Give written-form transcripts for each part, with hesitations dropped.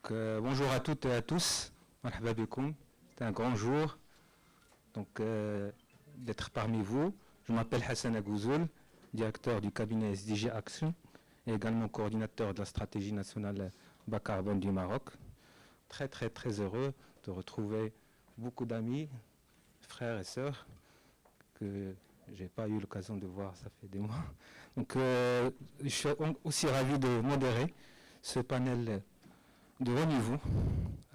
Bonjour à toutes et à tous. Marhaba bikoum. C'est un grand jour d'être parmi vous. Je m'appelle Hassan Agouzoul, directeur du cabinet SDG Action et également coordinateur de la stratégie nationale bas carbone du Maroc. Très heureux de retrouver beaucoup d'amis, frères et sœurs que j'ai pas eu l'occasion de voir, ça fait des mois. Je suis aussi ravi de modérer ce panel de haut niveau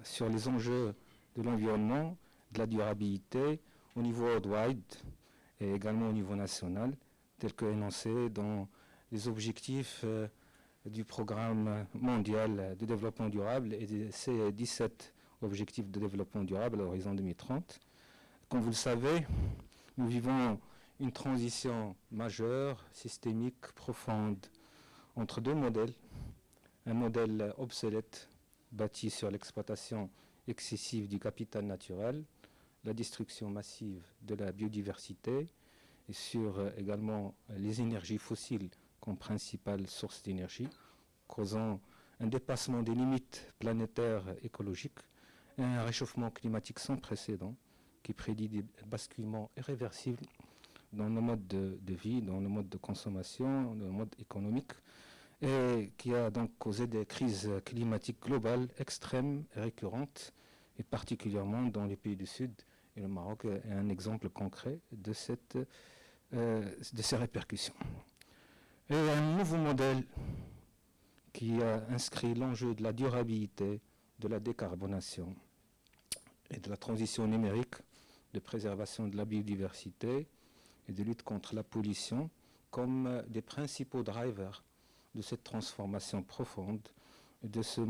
sur les enjeux de l'environnement, de la durabilité au niveau worldwide et également au niveau national, tel que énoncé dans les objectifs du programme mondial de développement durable et ces 17 objectifs de développement durable à l'horizon 2030. Comme vous le savez, nous vivons une transition majeure, systémique, profonde entre deux modèles. Un modèle obsolète bâti sur l'exploitation excessive du capital naturel, la destruction massive de la biodiversité et sur également les énergies fossiles comme principale source d'énergie, causant un dépassement des limites planétaires écologiques et un réchauffement climatique sans précédent qui prédit des basculements irréversibles dans nos modes de vie, dans nos modes de consommation, dans nos modes économiques, et qui a donc causé des crises climatiques globales extrêmes et récurrentes, et particulièrement dans les pays du Sud. Et le Maroc est un exemple concret de ces répercussions. Et un nouveau modèle qui a inscrit l'enjeu de la durabilité, de la décarbonation et de la transition numérique, de préservation de la biodiversité et de lutte contre la pollution comme des principaux drivers de cette transformation profonde, de ce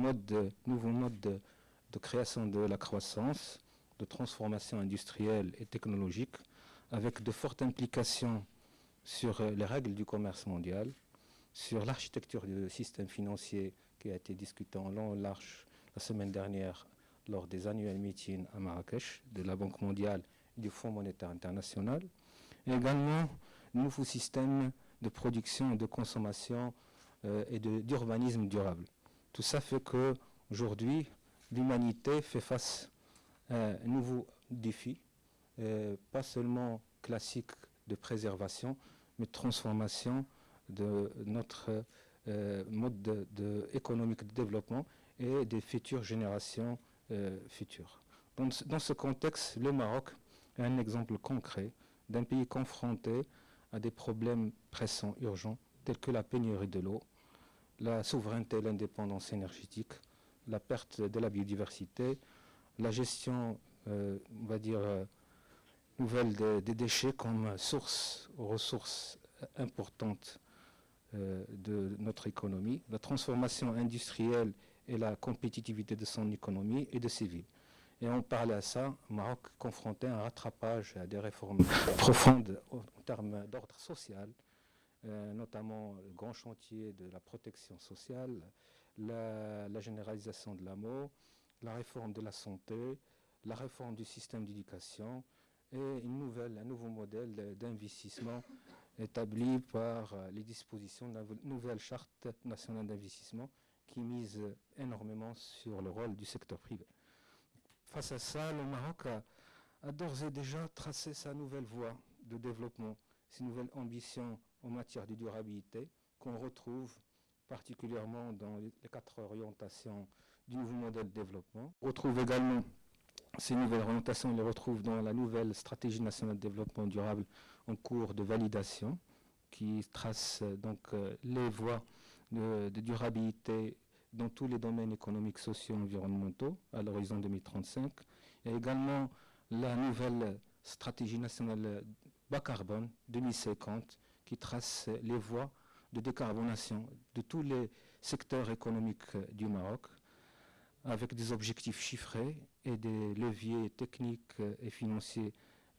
nouveau mode de création de la croissance, de transformation industrielle et technologique, avec de fortes implications sur les règles du commerce mondial, sur l'architecture du système financier qui a été discuté en long et large la semaine dernière lors des annuels meetings à Marrakech de la Banque mondiale et du Fonds monétaire international, et également le nouveau système de production et de consommation et d'urbanisme durable. Tout ça fait qu'aujourd'hui, l'humanité fait face à un nouveau défi, pas seulement classique de préservation, mais de transformation de notre mode économique de développement et des futures générations futures. Dans ce contexte, le Maroc est un exemple concret d'un pays confronté à des problèmes pressants, urgents, tels que la pénurie de l'eau, la souveraineté et l'indépendance énergétique, la perte de la biodiversité, la gestion, nouvelle des déchets comme ressources importantes de notre économie, la transformation industrielle et la compétitivité de son économie et de ses villes. Et on parlait à ça, le Maroc confronté à un rattrapage, à des réformes profondes en termes d'ordre social, notamment le grand chantier de la protection sociale, la généralisation de l'AMO, la réforme de la santé, la réforme du système d'éducation et un nouveau modèle d'investissement établi par les dispositions de la nouvelle charte nationale d'investissement qui mise énormément sur le rôle du secteur privé. Face à ça, le Maroc a d'ores et déjà tracé sa nouvelle voie de développement, ses nouvelles ambitions en matière de durabilité qu'on retrouve particulièrement dans les 4 orientations du nouveau modèle de développement. On retrouve également ces nouvelles orientations, on les retrouve dans la nouvelle stratégie nationale de développement durable en cours de validation qui trace les voies de durabilité dans tous les domaines économiques, sociaux et environnementaux à l'horizon 2035. Il y a également la nouvelle stratégie nationale bas carbone 2050 qui trace les voies de décarbonation de tous les secteurs économiques du Maroc avec des objectifs chiffrés et des leviers techniques et financiers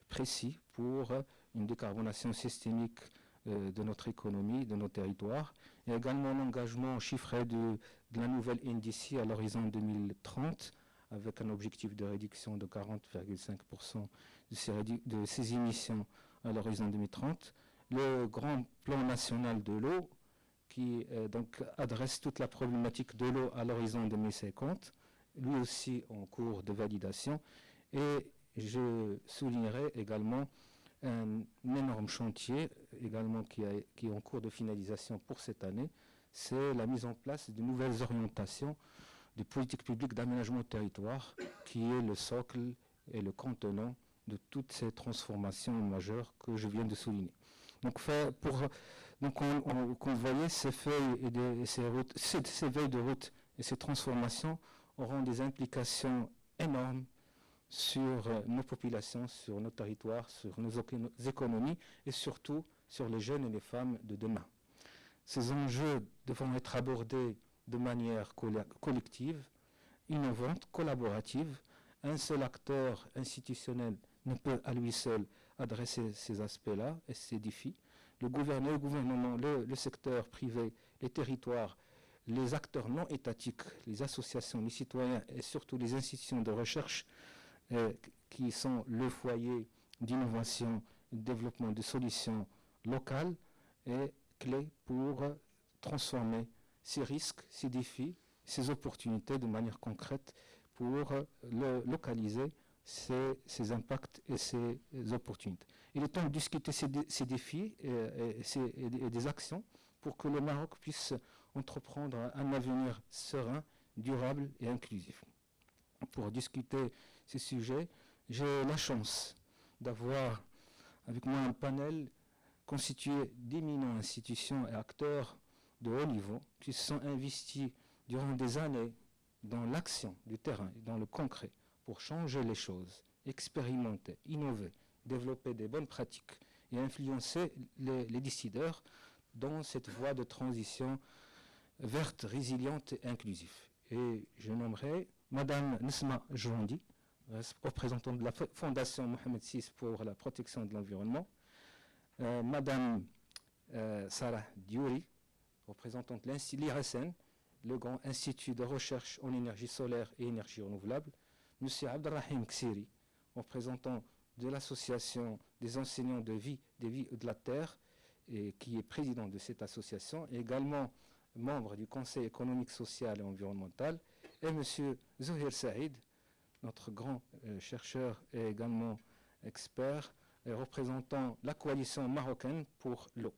précis pour une décarbonation systémique de notre économie, de nos territoires. Il y a également un engagement chiffré de la nouvelle NDC à l'horizon 2030 avec un objectif de réduction de 40,5% de ces émissions à l'horizon 2030. Le grand plan national de l'eau qui adresse toute la problématique de l'eau à l'horizon 2050 lui aussi en cours de validation. Et je soulignerai également un énorme chantier également qui est en cours de finalisation pour cette année, c'est la mise en place de nouvelles orientations de politique publique d'aménagement du territoire, qui est le socle et le contenant de toutes ces transformations majeures que je viens de souligner. Donc, comme vous voyez, ces feuilles et ces veilles de route et ces transformations auront des implications énormes sur nos populations, sur nos territoires, sur nos économies et surtout sur les jeunes et les femmes de demain. Ces enjeux devront être abordés de manière collective, innovante, collaborative. Un seul acteur institutionnel ne peut à lui seul adresser ces aspects-là et ces défis. Le gouvernement, le secteur privé, les territoires, les acteurs non étatiques, les associations, les citoyens et surtout les institutions de recherche qui sont le foyer d'innovation et de développement de solutions locales est clé pour transformer ces risques, ces défis, ces opportunités de manière concrète pour localiser ces impacts et ces opportunités. Il est temps de discuter ces défis et des actions pour que le Maroc puisse entreprendre un avenir serein, durable et inclusif. Pour discuter ces sujets, j'ai la chance d'avoir avec moi un panel constitué d'éminentes institutions et acteurs de haut niveau qui se sont investis durant des années dans l'action du terrain, dans le concret, pour changer les choses, expérimenter, innover, développer des bonnes pratiques et influencer les décideurs dans cette voie de transition verte, résiliente et inclusive. Et je nommerai Madame Nesma Jouandi, représentante de la Fondation Mohamed VI pour la protection de l'environnement, Madame Sarah Diouri, représentante de l'IRSN, le Grand Institut de recherche en énergie solaire et énergie renouvelable, Monsieur Abdelrahim Ksiri, représentant de l'Association des enseignants des vies de la Terre, et qui est président de cette association, et également membre du Conseil économique, social et environnemental, et Monsieur Zouhir Saïd, notre grand chercheur et également expert, représentant la coalition marocaine pour l'eau.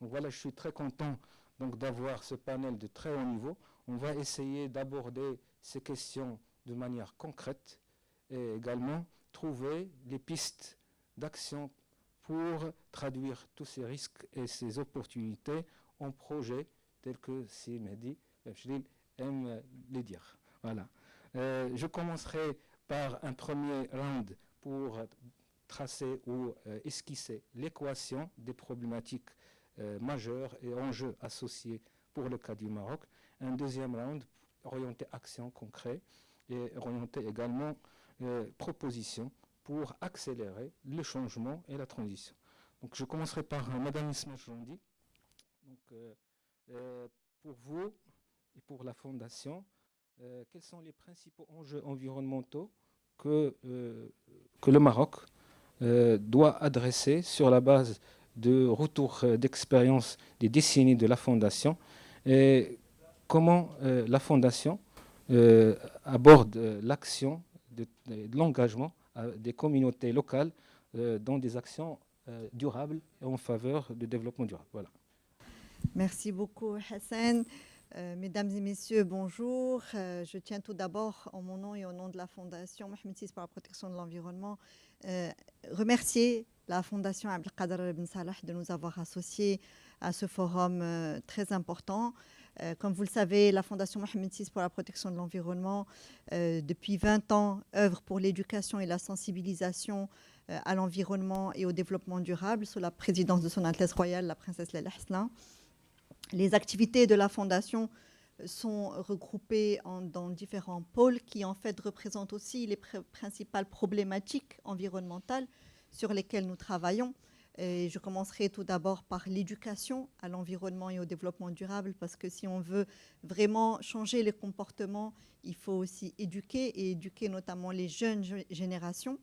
Donc voilà, je suis très content donc d'avoir ce panel de très haut niveau. On va essayer d'aborder ces questions de manière concrète et également trouver les pistes d'action pour traduire tous ces risques et ces opportunités en projets tels que si Mehdi Bachlil aime les dire. Voilà. Je commencerai par un premier round pour tracer ou esquisser l'équation des problématiques majeures et enjeux associés pour le cas du Maroc. Un deuxième round orienté action concret et orienté également propositions pour accélérer le changement et la transition. Donc je commencerai par Madame Nesma Jouandi. Pour vous et pour la Fondation, quels sont les principaux enjeux environnementaux que le Maroc doit adresser sur la base de retours d'expérience des décennies de la Fondation et comment la Fondation aborde l'action de l'engagement des communautés locales dans des actions durables et en faveur du développement durable. Voilà. Merci beaucoup Hassan. Mesdames et messieurs, bonjour. Je tiens tout d'abord, en mon nom et au nom de la Fondation Mohamed VI pour la protection de l'environnement, remercier la Fondation Abdelkader Ben Salah de nous avoir associés à ce forum très important. Comme vous le savez, la Fondation Mohamed VI pour la protection de l'environnement, depuis 20 ans, œuvre pour l'éducation et la sensibilisation à l'environnement et au développement durable sous la présidence de Son Altesse Royale, la princesse Leila Hasna. Les activités de la Fondation sont regroupées dans différents pôles qui en fait représentent aussi les principales problématiques environnementales sur lesquelles nous travaillons. Et je commencerai tout d'abord par l'éducation à l'environnement et au développement durable, parce que si on veut vraiment changer les comportements, il faut aussi éduquer, et éduquer notamment les jeunes générations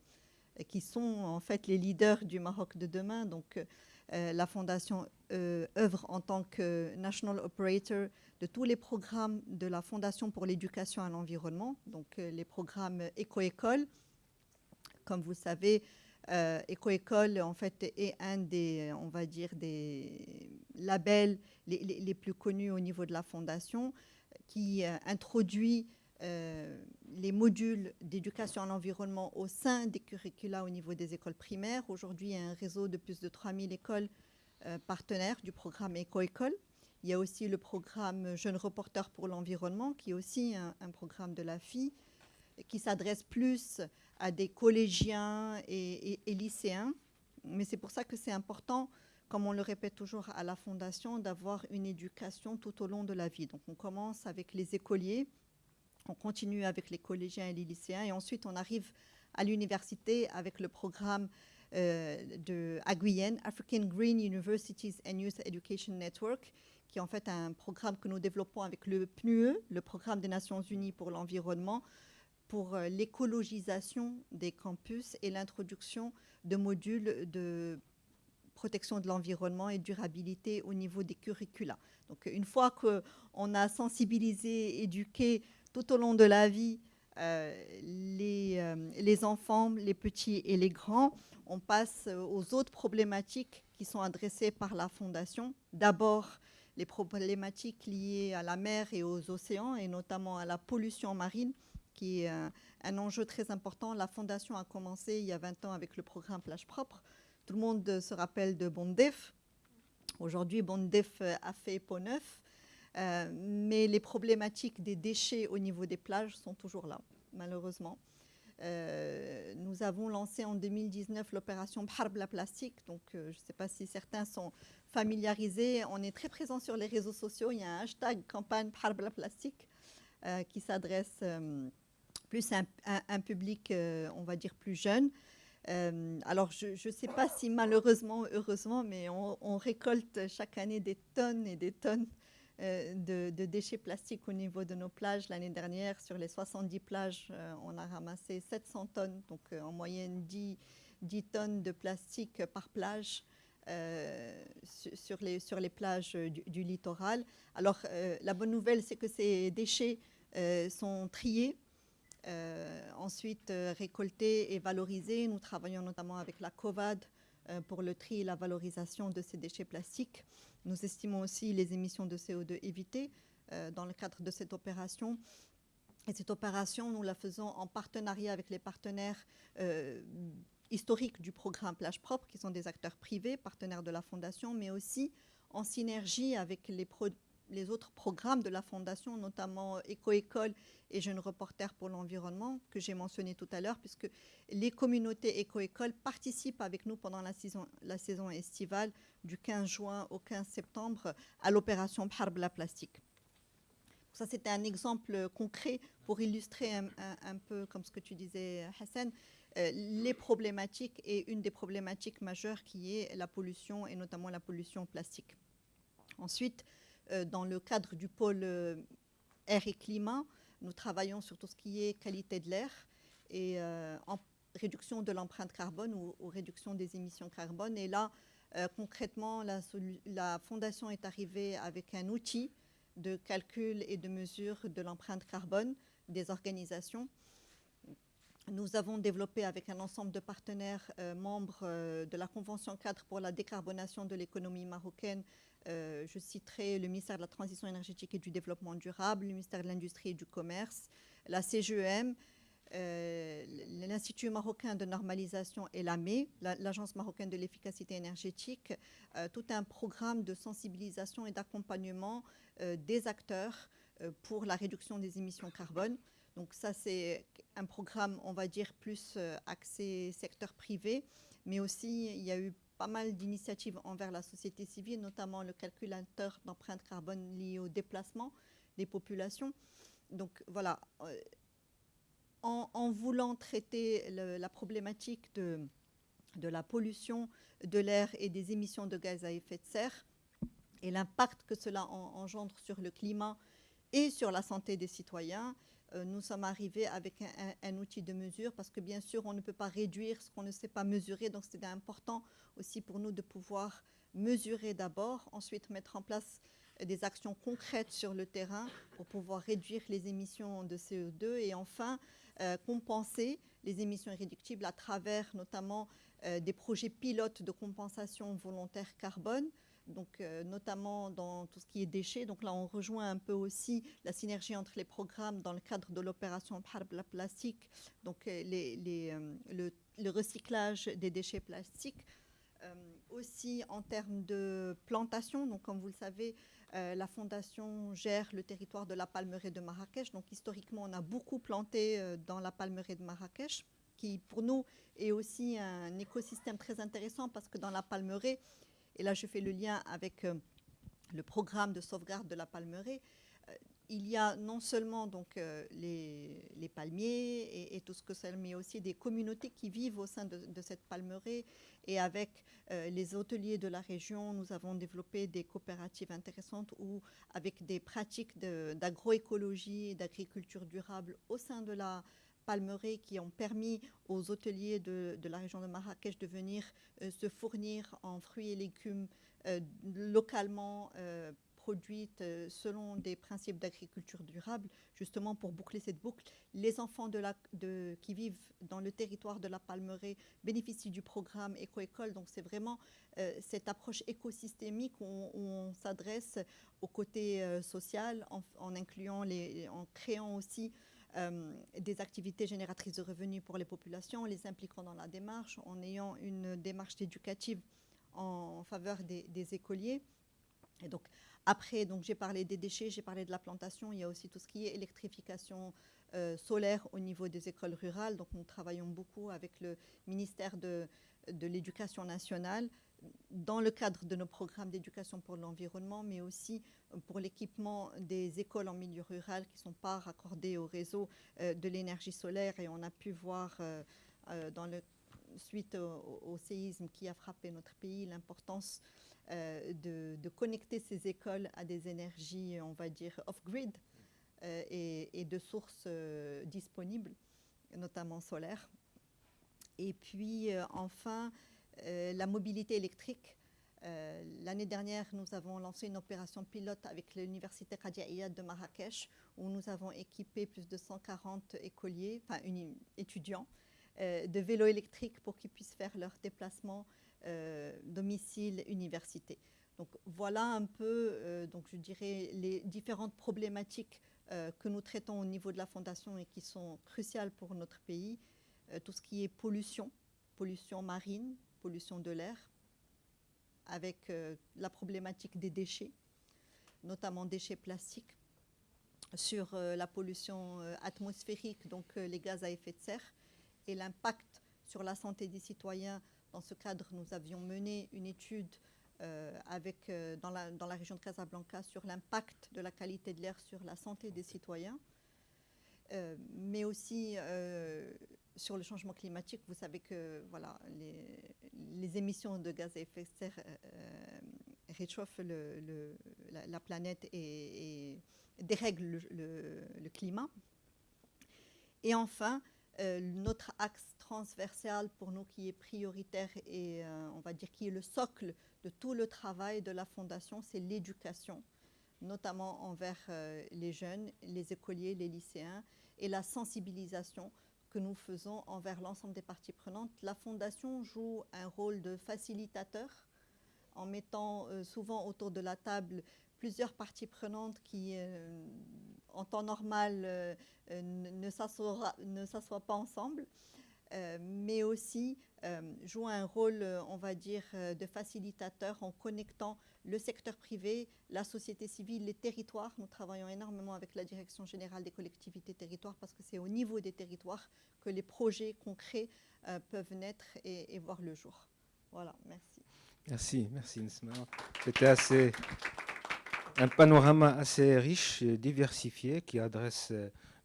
qui sont en fait les leaders du Maroc de demain. Donc La Fondation œuvre en tant que National Operator de tous les programmes de la Fondation pour l'éducation à l'environnement, donc les programmes Éco-École. Comme vous savez, Éco-École, en fait, est un des, on va dire, des labels les plus connus au niveau de la Fondation, qui introduit les modules d'éducation à l'environnement au sein des curricula au niveau des écoles primaires. Aujourd'hui, il y a un réseau de plus de 3000 écoles partenaires du programme Éco-École. Il y a aussi le programme Jeunes Reporters pour l'environnement, qui est aussi un programme de la FI, qui s'adresse plus à des collégiens et lycéens. Mais c'est pour ça que c'est important, comme on le répète toujours à la Fondation, d'avoir une éducation tout au long de la vie. Donc on commence avec les écoliers, on continue avec les collégiens et les lycéens, et ensuite on arrive à l'université avec le programme de Guyenne, African Green Universities and Youth Education Network, qui est en fait un programme que nous développons avec le PNUE, le Programme des Nations Unies pour l'environnement, pour l'écologisation des campus et l'introduction de modules de protection de l'environnement et durabilité au niveau des curricula. Donc une fois qu'on a sensibilisé, éduqué tout au long de la vie les enfants, les petits et les grands, on passe aux autres problématiques qui sont adressées par la Fondation. D'abord, les problématiques liées à la mer et aux océans, et notamment à la pollution marine, qui est un enjeu très important. La Fondation a commencé il y a 20 ans avec le programme Plage Propre. Tout le monde se rappelle de Bondef. Aujourd'hui, Bondef a fait peau neuf. Mais les problématiques des déchets au niveau des plages sont toujours là, malheureusement. Nous avons lancé en 2019 l'opération Bharb la plastique. Donc, je ne sais pas si certains sont familiarisés. On est très présent sur les réseaux sociaux. Il y a un hashtag campagne Bharb la plastique qui s'adresse plus à un public, on va dire, plus jeune. Alors, je ne sais pas si malheureusement ou heureusement, mais on récolte chaque année des tonnes et des tonnes de déchets plastiques au niveau de nos plages. L'année dernière, sur les 70 plages, on a ramassé 700 tonnes, donc en moyenne 10 tonnes de plastique par plage sur les plages du littoral. Alors, la bonne nouvelle, c'est que ces déchets sont triés, ensuite récoltés et valorisés. Nous travaillons notamment avec la COVAD pour le tri et la valorisation de ces déchets plastiques. Nous estimons aussi les émissions de CO2 évitées dans le cadre de cette opération. Et cette opération, nous la faisons en partenariat avec les partenaires historiques du programme Plage Propre, qui sont des acteurs privés, partenaires de la Fondation, mais aussi en synergie avec les autres programmes de la Fondation, notamment Éco-École et Jeunes Reporters pour l'environnement, que j'ai mentionné tout à l'heure, puisque les communautés Éco-École participent avec nous pendant la saison estivale du 15 juin au 15 septembre à l'opération Bharb la plastique. Ça, c'était un exemple concret pour illustrer un peu, comme ce que tu disais, Hassan, les problématiques et une des problématiques majeures qui est la pollution et notamment la pollution plastique. Ensuite, dans le cadre du pôle air et climat, nous travaillons sur tout ce qui est qualité de l'air et en réduction de l'empreinte carbone ou réduction des émissions carbone. Et là, concrètement, la Fondation est arrivée avec un outil de calcul et de mesure de l'empreinte carbone des organisations. Nous avons développé avec un ensemble de partenaires membres de la Convention cadre pour la décarbonation de l'économie marocaine. Je citerai le ministère de la Transition énergétique et du Développement durable, le ministère de l'Industrie et du Commerce, la CGEM, l'Institut marocain de normalisation et l'AME, l'Agence marocaine de l'efficacité énergétique, tout un programme de sensibilisation et d'accompagnement des acteurs pour la réduction des émissions carbone. Donc ça, c'est un programme, on va dire, plus axé secteur privé, mais aussi il y a eu pas mal d'initiatives envers la société civile, notamment le calculateur d'empreinte carbone lié au déplacement des populations. Donc voilà, en voulant traiter la problématique de la pollution de l'air et des émissions de gaz à effet de serre et l'impact que cela engendre sur le climat et sur la santé des citoyens, nous sommes arrivés avec un outil de mesure parce que bien sûr, on ne peut pas réduire ce qu'on ne sait pas mesurer. Donc, c'était important aussi pour nous de pouvoir mesurer d'abord, ensuite mettre en place des actions concrètes sur le terrain pour pouvoir réduire les émissions de CO2 et enfin compenser les émissions irréductibles à travers notamment des projets pilotes de compensation volontaire carbone. Donc, notamment dans tout ce qui est déchets. Donc là, on rejoint un peu aussi la synergie entre les programmes dans le cadre de l'opération Bharb la plastique, donc le recyclage des déchets plastiques. Aussi en termes de plantation, donc comme vous le savez, la Fondation gère le territoire de la Palmeraie de Marrakech. Donc historiquement, on a beaucoup planté dans la Palmeraie de Marrakech, qui pour nous est aussi un écosystème très intéressant parce que dans la Palmeraie, et là je fais le lien avec le programme de sauvegarde de la Palmeraie, il y a non seulement donc, les palmiers et tout ce que c'est, mais aussi des communautés qui vivent au sein de cette palmeraie. Et avec les hôteliers de la région, nous avons développé des coopératives intéressantes où, avec des pratiques d'agroécologie et d'agriculture durable au sein de la palmeraie qui ont permis aux hôteliers de la région de Marrakech de venir se fournir en fruits et légumes localement produites selon des principes d'agriculture durable, justement pour boucler cette boucle. Les enfants qui vivent dans le territoire de la Palmeraie bénéficient du programme Éco-École, donc c'est vraiment cette approche écosystémique où on s'adresse au côté social en incluant en créant aussi des activités génératrices de revenus pour les populations, en les impliquant dans la démarche, en ayant une démarche éducative en faveur des écoliers. Et donc, après, donc, j'ai parlé des déchets, j'ai parlé de la plantation, il y a aussi tout ce qui est électrification solaire au niveau des écoles rurales. Donc, nous travaillons beaucoup avec le ministère de l'Éducation nationale dans le cadre de nos programmes d'éducation pour l'environnement, mais aussi pour l'équipement des écoles en milieu rural qui ne sont pas raccordées au réseau de l'énergie solaire. Et on a pu voir suite au séisme qui a frappé notre pays, l'importance de connecter ces écoles à des énergies, on va dire, off-grid et de sources disponibles, notamment solaires. Et puis, enfin, la mobilité électrique. L'année dernière, nous avons lancé une opération pilote avec l'Université Qadia Iyad de Marrakech, où nous avons équipé plus de 140 écoliers, enfin étudiants, de vélos électriques pour qu'ils puissent faire leurs déplacements domicile, université. Donc voilà un peu, donc je dirais, les différentes problématiques que nous traitons au niveau de la Fondation et qui sont cruciales pour notre pays. Tout ce qui est pollution marine, pollution de l'air, avec la problématique des déchets, notamment déchets plastiques, sur la pollution atmosphérique, donc les gaz à effet de serre, et l'impact sur la santé des citoyens. Dans ce cadre, nous avions mené une étude dans la région de Casablanca sur l'impact de la qualité de l'air sur la santé des citoyens, mais aussi sur le changement climatique. Vous savez que voilà, les émissions de gaz à effet de serre réchauffent la planète et dérèglent le climat. Et enfin, notre axe transversal pour nous qui est prioritaire et on va dire qui est le socle de tout le travail de la Fondation, c'est l'éducation, notamment envers les jeunes, les écoliers, les lycéens, et la sensibilisation que nous faisons envers l'ensemble des parties prenantes. La Fondation joue un rôle de facilitateur en mettant souvent autour de la table plusieurs parties prenantes qui, en temps normal, ne s'assoient pas ensemble, mais aussi jouent un rôle, on va dire, de facilitateur en connectant le secteur privé, la société civile, les territoires. Nous travaillons énormément avec la Direction générale des collectivités territoires parce que c'est au niveau des territoires que les projets concrets peuvent naître et voir le jour. Voilà, merci. Merci Nsma. C'était un panorama assez riche et diversifié qui adresse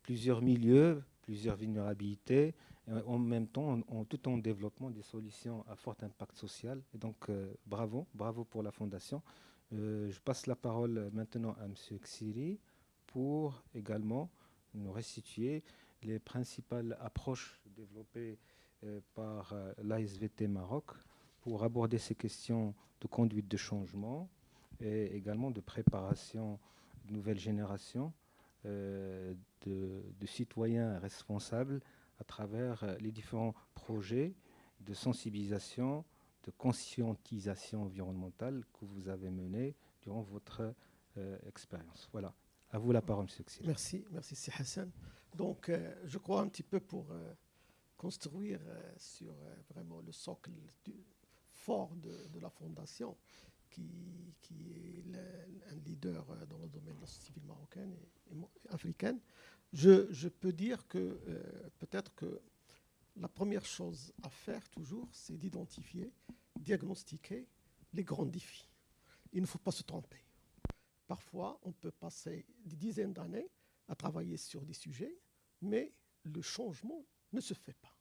plusieurs milieux, plusieurs vulnérabilités, et en même temps tout en développement des solutions à fort impact social. Et donc bravo pour la Fondation. Je passe la parole maintenant à M. Ksiri pour également nous restituer les principales approches développées par l'ASVT Maroc pour aborder ces questions de conduite de changement et également de préparation de nouvelles générations de citoyens responsables à travers les différents projets de sensibilisation, de conscientisation environnementale que vous avez menés durant votre expérience. Voilà. À vous la parole, M. Ksila. Merci, c'est Hassan. Donc, je crois un petit peu pour construire sur vraiment le socle fort de la fondation, qui est un leader dans le domaine de la société civile marocaine et africaine. Je peux dire que peut-être que la première chose à faire toujours, c'est d'identifier, diagnostiquer les grands défis. Il ne faut pas se tromper. Parfois, on peut passer des dizaines d'années à travailler sur des sujets, mais le changement ne se fait pas.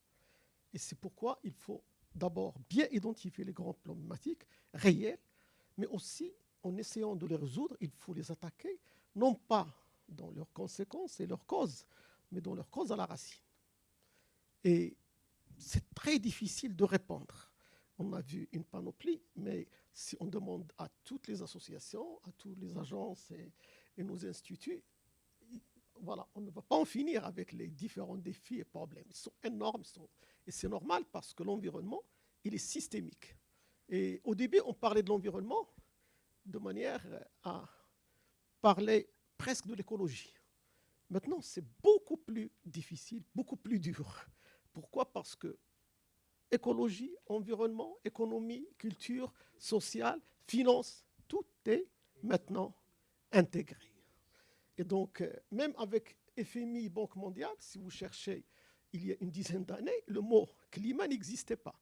Et c'est pourquoi il faut d'abord bien identifier les grandes problématiques réelles, mais aussi en essayant de les résoudre, il faut les attaquer, non pas dans leurs conséquences et leurs causes, mais dans leurs causes à la racine. Et c'est très difficile de répondre. On a vu une panoplie, mais si on demande à toutes les associations, à toutes les agences et nos instituts, voilà, on ne va pas en finir avec les différents défis et problèmes. Ils sont énormes, et c'est normal parce que l'environnement, il est systémique. Et au début, on parlait de l'environnement de manière à parler presque de l'écologie. Maintenant, c'est beaucoup plus difficile, beaucoup plus dur. Pourquoi ? Parce que écologie, environnement, économie, culture, sociale, finance, tout est maintenant intégré. Et donc, même avec FMI, Banque mondiale, si vous cherchez il y a une dizaine d'années, le mot climat n'existait pas.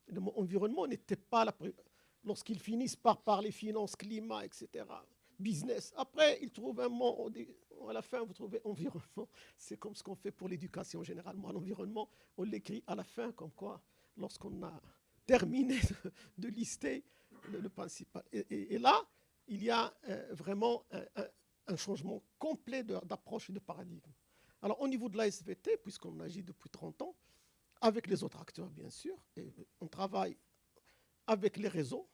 Le mot environnement n'était pas là. Lorsqu'ils finissent par parler finance, climat, etc., business, après, ils trouvent un mot, à la fin, vous trouvez environnement. C'est comme ce qu'on fait pour l'éducation, généralement. L'environnement, on l'écrit à la fin, comme quoi, lorsqu'on a terminé de lister le principal. Et là, il y a vraiment un changement complet d'approche et de paradigme. Alors, au niveau de l'ASVT, puisqu'on agit depuis 30 ans, avec les autres acteurs, bien sûr, et on travaille avec les réseaux.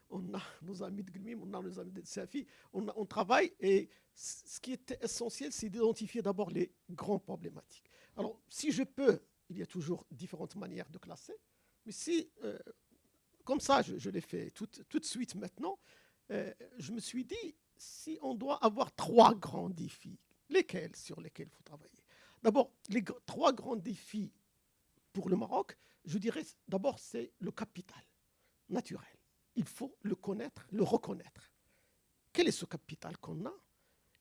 On a nos amis de GLMIM, on a nos amis de SAFI, on travaille, et ce qui est essentiel, c'est d'identifier d'abord les grandes problématiques. Alors, si je peux, il y a toujours différentes manières de classer, mais si, comme ça, je l'ai fait tout de suite maintenant, je me suis dit, si on doit avoir 3 grands défis, sur lesquels il faut travailler. D'abord, les 3 grands défis pour le Maroc, je dirais d'abord, c'est le capital naturel. Il faut le connaître, le reconnaître. Quel est ce capital qu'on a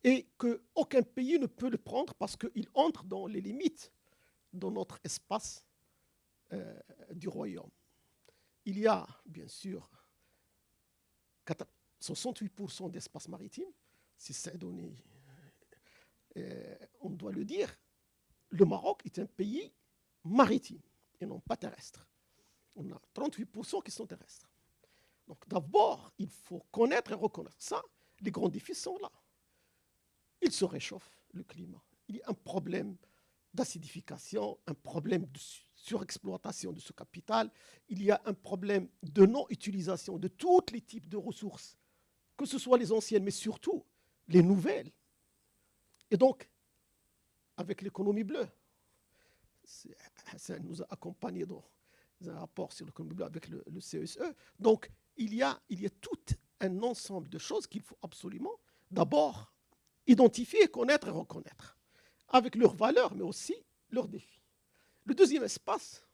et qu'aucun pays ne peut le prendre parce qu'il entre dans les limites de notre espace du royaume. Il y a, bien sûr, 68% d'espace maritime. Si c'est donné, on doit le dire, le Maroc est un pays maritime et non pas terrestre. On a 38% qui sont terrestres. Donc d'abord, il faut connaître et reconnaître ça. Les grands défis sont là. Il se réchauffe, le climat. Il y a un problème d'acidification, un problème de surexploitation de ce capital. Il y a un problème de non-utilisation de tous les types de ressources, que ce soit les anciennes, mais surtout les nouvelles. Et donc, avec l'économie bleue, ça nous a accompagnés dans un rapport sur l'économie bleue avec le CESE. Donc, il y a tout un ensemble de choses qu'il faut absolument d'abord identifier, connaître et reconnaître, avec leurs valeurs, mais aussi leurs défis. Le deuxième espace,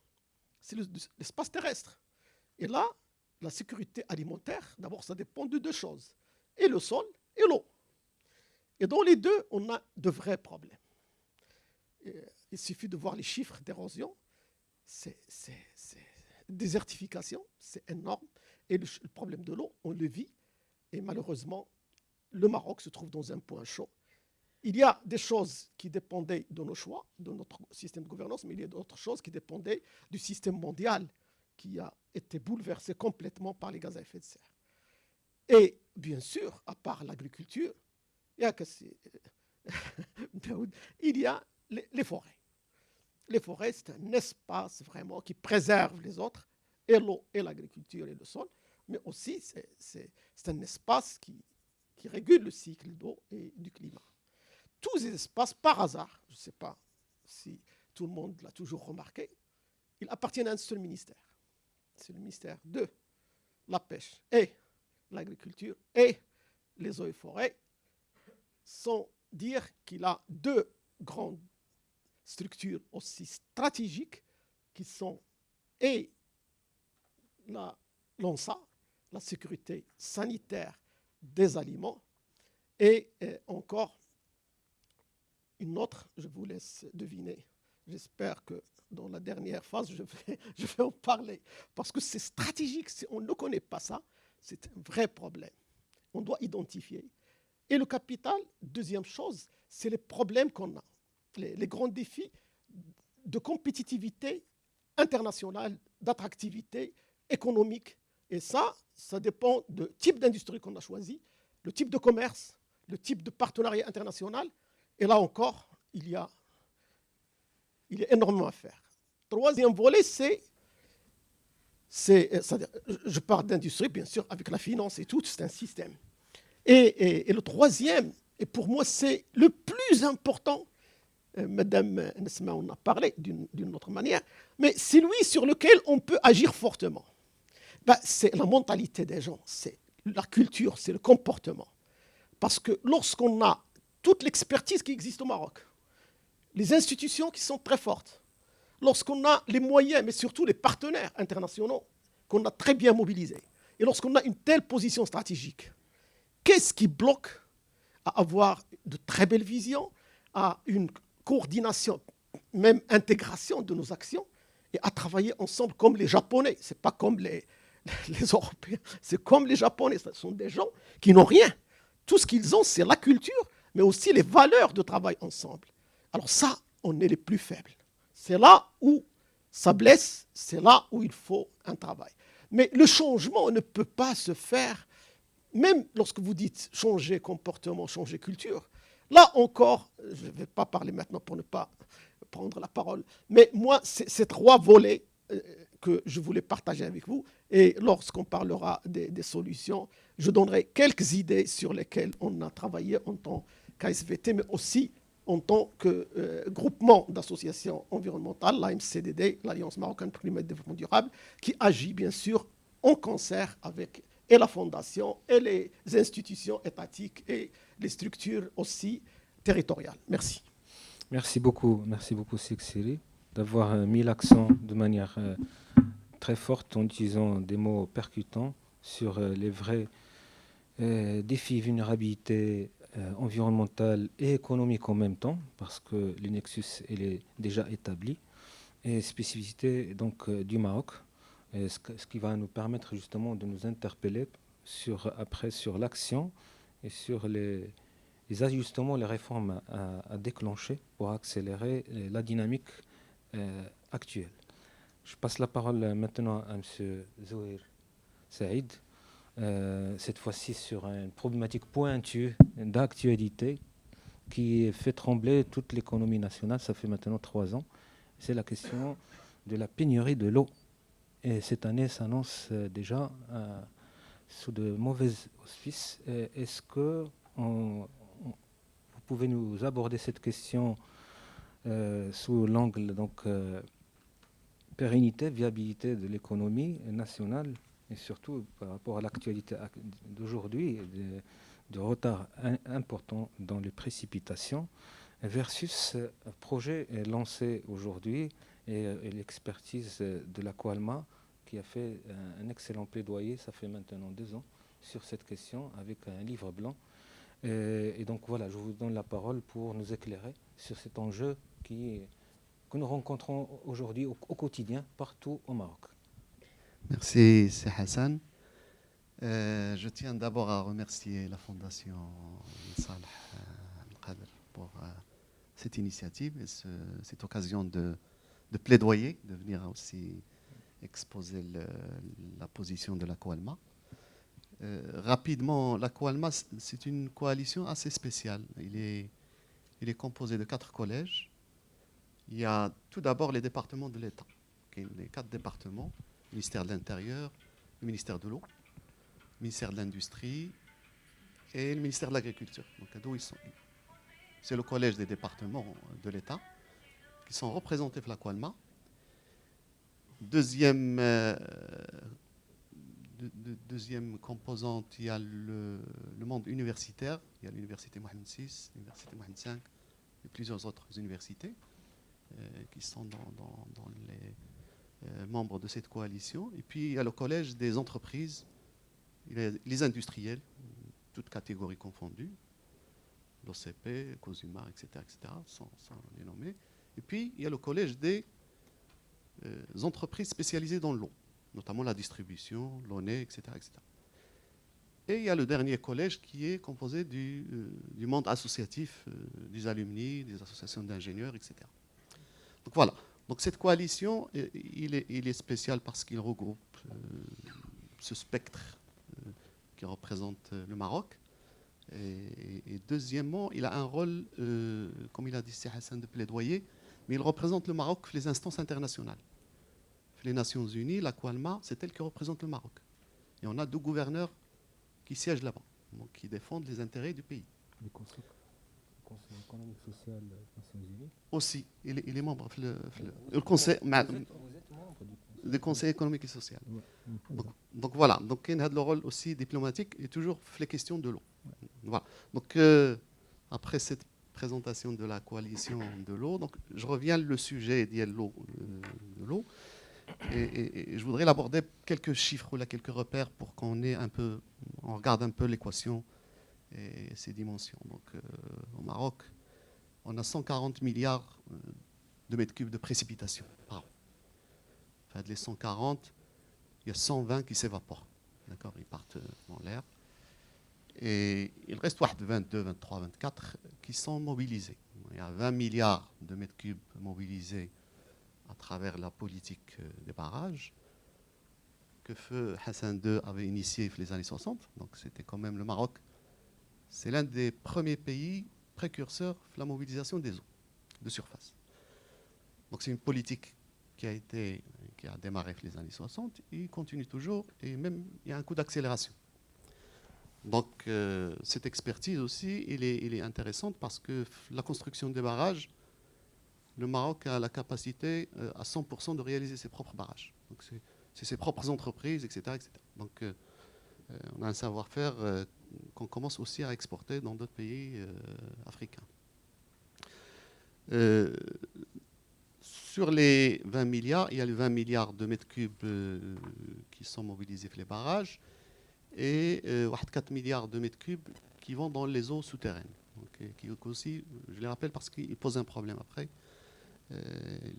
c'est l'espace terrestre. Et là, la sécurité alimentaire, d'abord, ça dépend de 2 choses, et le sol et l'eau. Et dans les deux, on a de vrais problèmes. Il suffit de voir les chiffres d'érosion, désertification, c'est énorme. Et le problème de l'eau, on le vit. Et malheureusement, le Maroc se trouve dans un point chaud. Il y a des choses qui dépendaient de nos choix, de notre système de gouvernance, mais il y a d'autres choses qui dépendaient du système mondial qui a été bouleversé complètement par les gaz à effet de serre. Et bien sûr, à part l'agriculture, il y a Daoud, il y a les forêts. Les forêts, c'est un espace vraiment qui préserve les autres, et l'eau, et l'agriculture, et le sol, mais aussi c'est un espace qui régule le cycle d'eau et du climat. Tous ces espaces, par hasard, je ne sais pas si tout le monde l'a toujours remarqué, ils appartiennent à un seul ministère. C'est le ministère de la pêche et l'agriculture et les eaux et forêts, sans dire qu'il a deux grandes structures aussi stratégiques qui sont et l'ONSA, la sécurité sanitaire des aliments, et encore une autre, je vous laisse deviner. J'espère que dans la dernière phase, je vais en parler, parce que c'est stratégique. Si on ne connaît pas ça, c'est un vrai problème. On doit identifier. Et le capital, deuxième chose, c'est les problèmes qu'on a, les grands défis de compétitivité internationale, d'attractivité économique. Et ça dépend du type d'industrie qu'on a choisi, le type de commerce, le type de partenariat international. Et là encore, il y a énormément à faire. Troisième volet, je parle d'industrie, bien sûr, avec la finance et tout, c'est un système. Et le troisième, et pour moi, c'est le plus important, Madame Nesma en a parlé d'une autre manière, mais c'est lui sur lequel on peut agir fortement. C'est la mentalité des gens, c'est la culture, c'est le comportement. Parce que lorsqu'on a toute l'expertise qui existe au Maroc, les institutions qui sont très fortes, lorsqu'on a les moyens, mais surtout les partenaires internationaux qu'on a très bien mobilisés, et lorsqu'on a une telle position stratégique, qu'est-ce qui bloque à avoir de très belles visions, à une coordination, même intégration de nos actions, et à travailler ensemble comme les Japonais? Ce n'est pas comme les Européens, c'est comme les Japonais. Ce sont des gens qui n'ont rien. Tout ce qu'ils ont, c'est la culture, mais aussi les valeurs de travail ensemble. Alors ça, on est les plus faibles. C'est là où ça blesse, c'est là où il faut un travail. Mais le changement ne peut pas se faire, même lorsque vous dites changer comportement, changer culture. Là encore, je ne vais pas parler maintenant pour ne pas prendre la parole, mais moi, c'est ces trois volets que je voulais partager avec vous. Et lorsqu'on parlera des solutions, je donnerai quelques idées sur lesquelles on a travaillé en tant qu'ASVT, mais aussi en tant que groupement d'associations environnementales, l'AMCDD, l'Alliance marocaine pour le climat et le développement durable, qui agit bien sûr en concert avec et la fondation et les institutions étatiques et les structures aussi territoriales. Merci. Merci beaucoup Sixiri, d'avoir mis l'accent de manière très forte en utilisant des mots percutants sur les vrais défis, vulnérabilité environnementale et économique en même temps, parce que le nexus il est déjà établi, et spécificité donc du Maroc, et ce qui va nous permettre justement de nous interpeller sur l'action et sur les ajustements, les réformes à déclencher pour accélérer la dynamique actuelle. Je passe la parole maintenant à M. Zouheir Saïd, cette fois-ci sur une problématique pointue d'actualité qui fait trembler toute l'économie nationale. Ça fait maintenant 3 ans. C'est la question de la pénurie de l'eau. Et cette année s'annonce déjà sous de mauvais auspices. Est-ce que vous pouvez nous aborder cette question sous l'angle donc pérennité, viabilité de l'économie nationale, et surtout par rapport à l'actualité d'aujourd'hui, de retard important dans les précipitations, versus un projet lancé aujourd'hui et l'expertise de la Coalma, qui a fait un excellent plaidoyer, ça fait maintenant 2 ans, sur cette question, avec un livre blanc. Et donc voilà, je vous donne la parole pour nous éclairer sur cet enjeu que nous rencontrons aujourd'hui au quotidien, partout au Maroc. Merci, c'est Hassan. Je tiens d'abord à remercier la Fondation Salah Al-Qadr pour cette initiative et cette occasion de plaidoyer, de venir aussi exposer la position de la Coalma. Rapidement, la Coalma, c'est une coalition assez spéciale. Il est Il est composé de 4 collèges. Il y a tout d'abord les départements de l'État. Les 4 départements, le ministère de l'Intérieur, le ministère de l'Eau, le ministère de l'Industrie et le ministère de l'Agriculture. Donc, d'où ils sont. C'est le collège des départements de l'État qui sont représentés par la Kwalma. Deuxième composante, il y a le monde universitaire. Il y a l'université Mohamed VI, l'université Mohamed V et plusieurs autres universités qui sont dans les membres de cette coalition. Et puis il y a le collège des entreprises, il y a les industriels, toutes catégories confondues, l'OCP, COSUMA, etc., sans les nommer. Et puis il y a le collège des entreprises spécialisées dans l'eau, notamment la distribution, l'ONE, etc., etc. Et il y a le dernier collège qui est composé du monde associatif, des alumni, des associations d'ingénieurs, etc. Donc voilà. Donc cette coalition, il est spécial parce qu'il regroupe ce spectre qui représente le Maroc. Et deuxièmement, il a un rôle, comme il a dit c'est Hassan, de plaidoyer, mais il représente le Maroc pour les instances internationales. Les Nations Unies, la Kwalma, c'est elle qui représente le Maroc. Et on a 2 gouverneurs qui siègent là-bas, donc qui défendent les intérêts du pays. Le Conseil économique social des Nations Unies. Aussi, il est membre du Conseil, Vous êtes membre du Conseil économique et social. Ouais. Donc voilà, donc il a le rôle aussi diplomatique et toujours les questions de l'eau. Voilà. Donc après cette présentation de la coalition de l'eau, donc je reviens le sujet de l'eau. Et je voudrais l'aborder quelques chiffres ou là, quelques repères pour qu'on ait on regarde un peu l'équation et ses dimensions. Donc, au Maroc, on a 140 milliards de mètres cubes de précipitations par an. Enfin, de les 140, il y a 120 qui s'évaporent. D'accord, ils partent dans l'air. Et il reste 22, 23, 24 qui sont mobilisés. Il y a 20 milliards de mètres cubes mobilisés à travers la politique des barrages que feu Hassan II avait initié dans les années 60. Donc c'était quand même le Maroc. C'est l'un des premiers pays précurseurs de la mobilisation des eaux de surface. Donc c'est une politique qui a démarré dans les années 60 et continue toujours, et même il y a un coup d'accélération. Donc cette expertise aussi, elle est intéressante parce que la construction des barrages, le Maroc a la capacité à 100% de réaliser ses propres barrages. Donc c'est ses propres entreprises, etc. etc. Donc on a un savoir-faire qu'on commence aussi à exporter dans d'autres pays africains. Sur les 20 milliards, il y a les 20 milliards de mètres cubes qui sont mobilisés pour les barrages et 4 milliards de mètres cubes qui vont dans les eaux souterraines. Donc, qui aussi, je les rappelle parce qu'ils posent un problème après.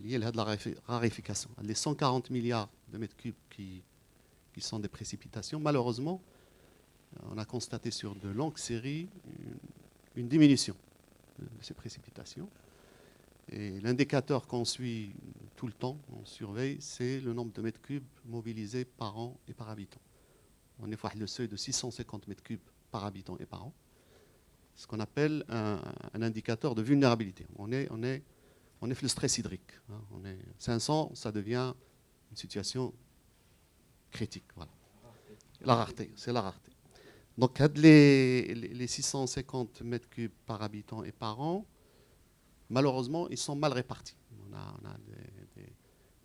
Lié à la raréfaction. Les 140 milliards de mètres cubes qui sont des précipitations, malheureusement, on a constaté sur de longues séries une diminution de ces précipitations. Et l'indicateur qu'on suit tout le temps, on surveille, c'est le nombre de mètres cubes mobilisés par an et par habitant. On est le seuil de 650 mètres cubes par habitant et par an, ce qu'on appelle un indicateur de vulnérabilité. On est fait le stress hydrique. 500, ça devient une situation critique. Voilà. La rareté, c'est la rareté. Donc, les 650 mètres cubes par habitant et par an, malheureusement, ils sont mal répartis. On a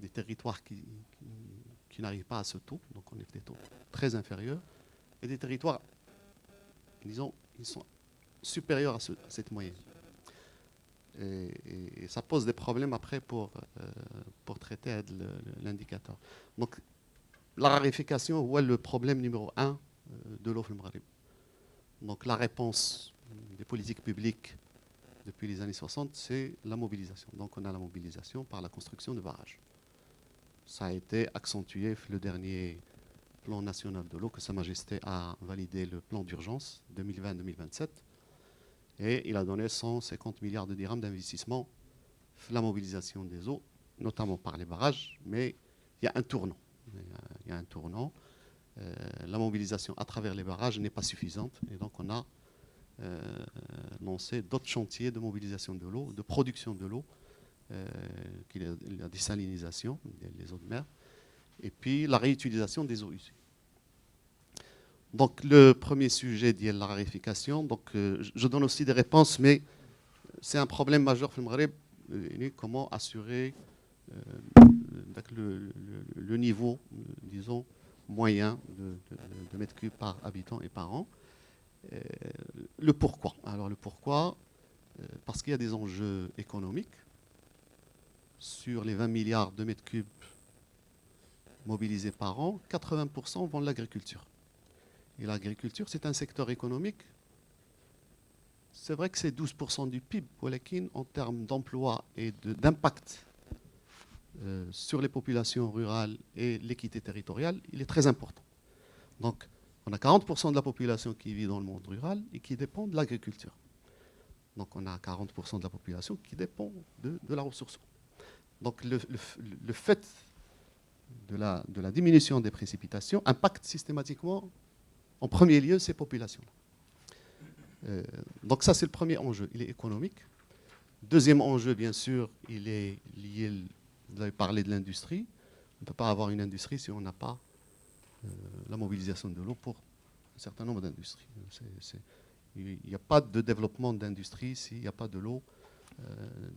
des territoires qui n'arrivent pas à ce taux, donc on est des taux très inférieurs, et des territoires, disons, ils sont supérieurs à cette moyenne. Et ça pose des problèmes après pour traiter l'indicateur. Donc, la raréfaction est le problème numéro 1 de l'eau au Maghreb. Donc, la réponse des politiques publiques depuis les années 60, c'est la mobilisation. Donc, on a la mobilisation par la construction de barrages. Ça a été accentué le dernier plan national de l'eau que Sa Majesté a validé, le plan d'urgence 2020-2027. Et il a donné 150 milliards de dirhams d'investissement la mobilisation des eaux, notamment par les barrages, mais il y a un tournant. La mobilisation à travers les barrages n'est pas suffisante, et donc on a lancer d'autres chantiers de mobilisation de l'eau, de production de l'eau, la désalinisation, les eaux de mer, et puis la réutilisation des eaux usées. Donc le premier sujet dit la raréfaction. Donc je donne aussi des réponses, mais c'est un problème majeur dans le Maghreb, comment assurer le niveau, disons, moyen de mètres cubes par habitant et par an. Le pourquoi. Alors le pourquoi, parce qu'il y a des enjeux économiques. Sur les 20 milliards de mètres cubes mobilisés par an, 80% vont de l'agriculture. Et l'agriculture, c'est un secteur économique. C'est vrai que c'est 12% du PIB, en termes d'emploi et d'impact sur les populations rurales et l'équité territoriale, il est très important. Donc, on a 40% de la population qui vit dans le monde rural et qui dépend de l'agriculture. Donc, on a 40% de la population qui dépend de la ressource. Donc, le fait de la diminution des précipitations impacte systématiquement, en premier lieu, ces populations-là. Donc ça, c'est le premier enjeu. Il est économique. Deuxième enjeu, bien sûr, il est lié, vous avez parlé de l'industrie. On ne peut pas avoir une industrie si on n'a pas la mobilisation de l'eau pour un certain nombre d'industries. Il n'y a pas de développement d'industrie s'il n'y a pas de l'eau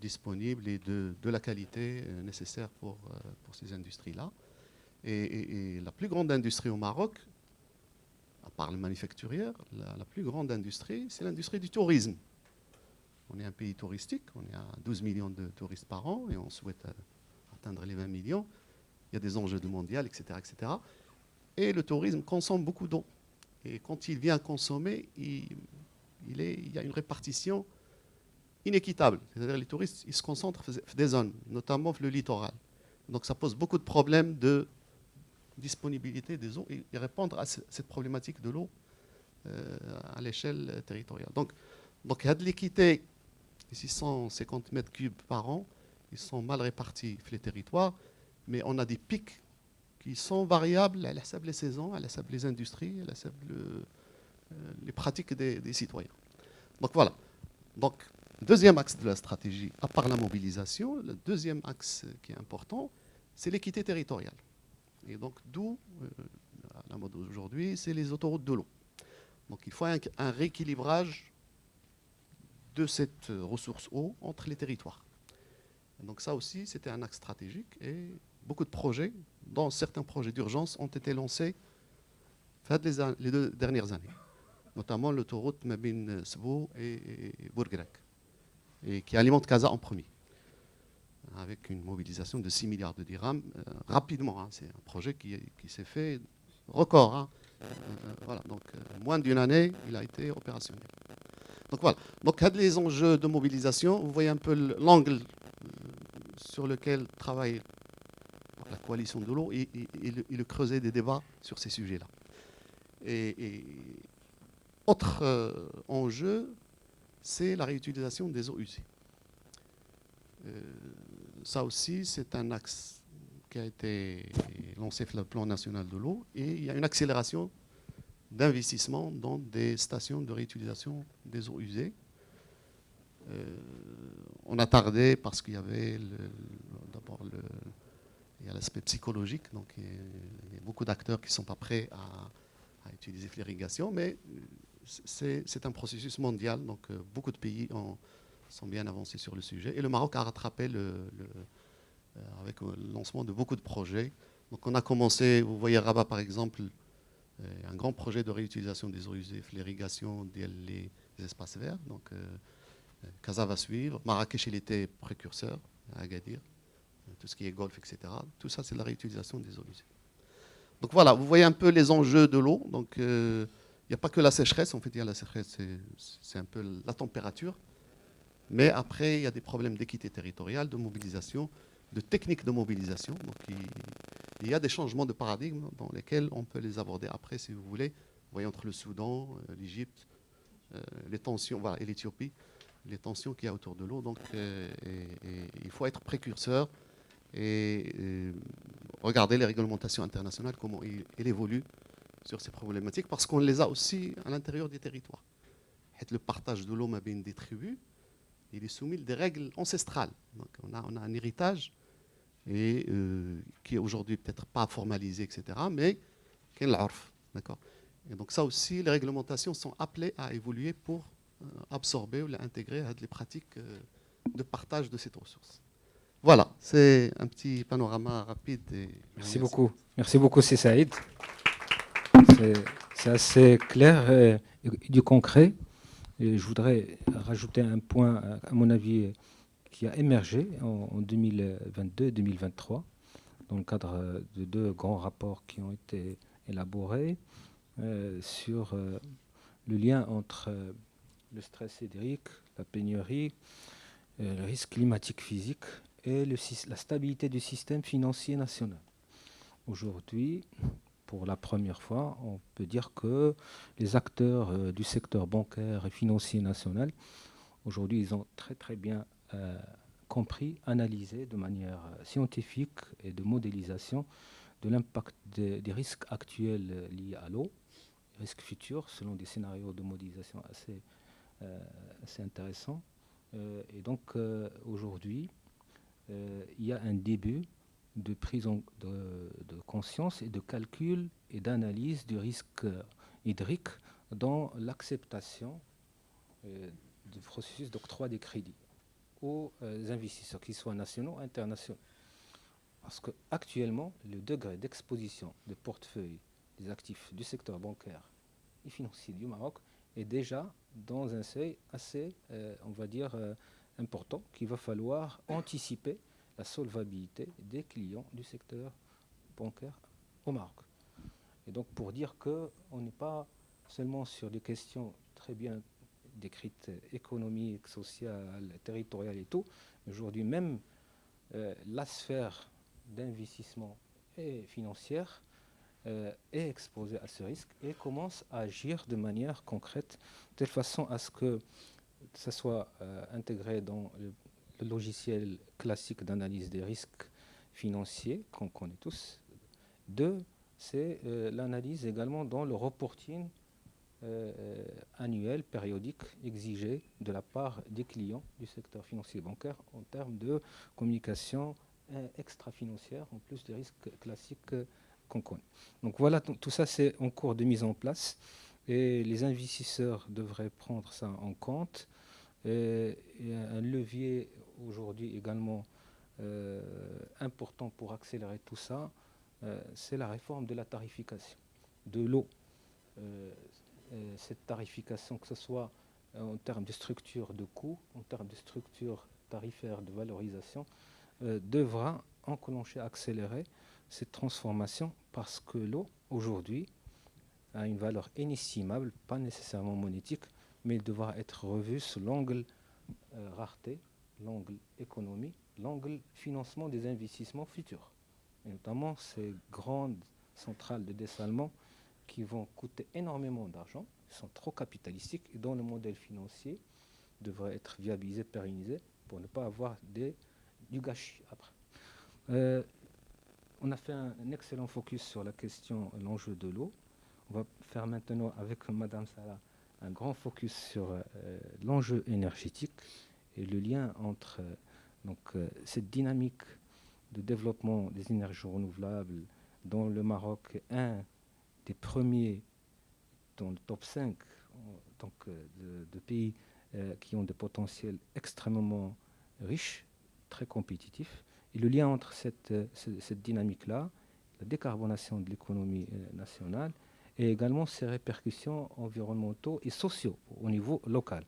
disponible et de la qualité nécessaire pour ces industries-là. Et la plus grande industrie au Maroc, à part le manufacturière, la plus grande industrie, c'est l'industrie du tourisme. On est un pays touristique, on est à 12 millions de touristes par an et on souhaite atteindre les 20 millions. Il y a des enjeux de mondial, etc., etc. Et le tourisme consomme beaucoup d'eau. Et quand il vient consommer, il y a une répartition inéquitable. C'est-à-dire les touristes, ils se concentrent sur des zones, notamment le littoral. Donc ça pose beaucoup de problèmes de disponibilité des eaux et répondre à cette problématique de l'eau à l'échelle territoriale. Donc il y a de l'équité, 650 mètres cubes par an, ils sont mal répartis sur les territoires, mais on a des pics qui sont variables à l'hasab les saisons, à l'hasab les industries, à l'hasab les pratiques des citoyens. Donc voilà. Donc, deuxième axe de la stratégie, à part la mobilisation, le deuxième axe qui est important, c'est l'équité territoriale. Et donc, d'où, à la mode aujourd'hui, c'est les autoroutes de l'eau. Donc, il faut un rééquilibrage de cette ressource eau entre les territoires. Et donc, ça aussi, c'était un axe stratégique et beaucoup de projets, dont certains projets d'urgence, ont été lancés les 2 dernières années, notamment l'autoroute Mabin Sbou et Bourgrak, et qui alimente Casa en premier, avec une mobilisation de 6 milliards de dirhams rapidement. Hein. C'est un projet qui s'est fait record. Hein. Voilà. Donc, moins d'une année, il a été opérationnel. Donc voilà. Donc, les enjeux de mobilisation, vous voyez un peu l'angle sur lequel travaille la coalition de l'eau et le creuset des débats sur ces sujets-là. Et autre enjeu, c'est la réutilisation des eaux usées. Ça aussi, c'est un axe qui a été lancé sur le plan national de l'eau et il y a une accélération d'investissement dans des stations de réutilisation des eaux usées. On a tardé parce qu'il y avait d'abord il y a l'aspect psychologique, donc il y a beaucoup d'acteurs qui ne sont pas prêts à utiliser l'irrigation, mais c'est un processus mondial, donc beaucoup de pays sont bien avancés sur le sujet. Et le Maroc a rattrapé avec le lancement de beaucoup de projets. Donc on a commencé, vous voyez Rabat par exemple, un grand projet de réutilisation des eaux usées, l'irrigation des espaces verts. Donc Casa va suivre, Marrakech il était précurseur, à Agadir, tout ce qui est golf, etc. Tout ça c'est de la réutilisation des eaux usées. Donc voilà, vous voyez un peu les enjeux de l'eau. Donc il n'y a pas que la sécheresse, en fait il y a la sécheresse, c'est un peu la température. Mais après, il y a des problèmes d'équité territoriale, de mobilisation, de techniques de mobilisation. Donc, il y a des changements de paradigme dans lesquels on peut les aborder après, si vous voulez. Vous voyez, entre le Soudan, l'Égypte, les tensions, voilà, et l'Éthiopie, les tensions qu'il y a autour de l'eau. Donc, il faut être précurseur et regarder les réglementations internationales, comment elles évoluent sur ces problématiques, parce qu'on les a aussi à l'intérieur des territoires. Le partage de l'eau mabine des tribus, il est soumis à des règles ancestrales. Donc on a un héritage et, qui est aujourd'hui peut-être pas formalisé, etc., mais qui est l'orf. D'accord. Et donc ça aussi, les réglementations sont appelées à évoluer pour absorber ou intégrer les pratiques de partage de cette ressource. Voilà, c'est un petit panorama rapide. Merci beaucoup. Merci beaucoup, c'est Saïd. C'est assez clair et du concret. Et je voudrais rajouter un point, à mon avis, qui a émergé en 2022-2023 dans le cadre de 2 grands rapports qui ont été élaborés sur le lien entre le stress hydrique, la pénurie, le risque climatique physique et la stabilité du système financier national. Aujourd'hui, pour la première fois, on peut dire que les acteurs du secteur bancaire et financier national, aujourd'hui, ils ont très très bien compris, analysé de manière scientifique et de modélisation de l'impact des risques actuels liés à l'eau, risques futurs, selon des scénarios de modélisation assez intéressants. Et donc, aujourd'hui, il y a un début de prise de conscience et de calcul et d'analyse du risque hydrique dans l'acceptation du processus d'octroi des crédits aux investisseurs, qu'ils soient nationaux ou internationaux. Parce qu'actuellement, le degré d'exposition des portefeuilles des actifs du secteur bancaire et financier du Maroc est déjà dans un seuil assez, on va dire, important, qu'il va falloir anticiper la solvabilité des clients du secteur bancaire au Maroc. Et donc pour dire qu'on n'est pas seulement sur des questions très bien décrites économiques, sociales, territoriales et tout, aujourd'hui même la sphère d'investissement et financière est exposée à ce risque et commence à agir de manière concrète, de telle façon à ce que ça soit intégré dans le logiciel classique d'analyse des risques financiers qu'on connaît tous. 2, c'est l'analyse également dans le reporting annuel, périodique, exigé de la part des clients du secteur financier bancaire en termes de communication extra-financière, en plus des risques classiques qu'on connaît. Donc voilà, tout ça c'est en cours de mise en place et les investisseurs devraient prendre ça en compte. Et un levier aujourd'hui également important pour accélérer tout ça, c'est la réforme de la tarification de l'eau. Cette tarification, que ce soit en termes de structure de coût, en termes de structure tarifaire de valorisation, devra enclencher, accélérer cette transformation parce que l'eau, aujourd'hui, a une valeur inestimable, pas nécessairement monétique, mais il devra être revu sous l'angle rareté, l'angle économie, l'angle financement des investissements futurs. Et notamment ces grandes centrales de dessalement qui vont coûter énormément d'argent, qui sont trop capitalistiques et dont le modèle financier devrait être viabilisé, pérennisé pour ne pas avoir du gâchis après. On a fait un excellent focus sur la question, l'enjeu de l'eau. On va faire maintenant avec Madame Salah un grand focus sur l'enjeu énergétique et le lien entre cette dynamique de développement des énergies renouvelables dont le Maroc est un des premiers dans le top 5 de pays qui ont des potentiels extrêmement riches, très compétitifs. Et le lien entre cette dynamique-là, la décarbonation de l'économie nationale, et également ses répercussions environnementaux et sociaux au niveau local.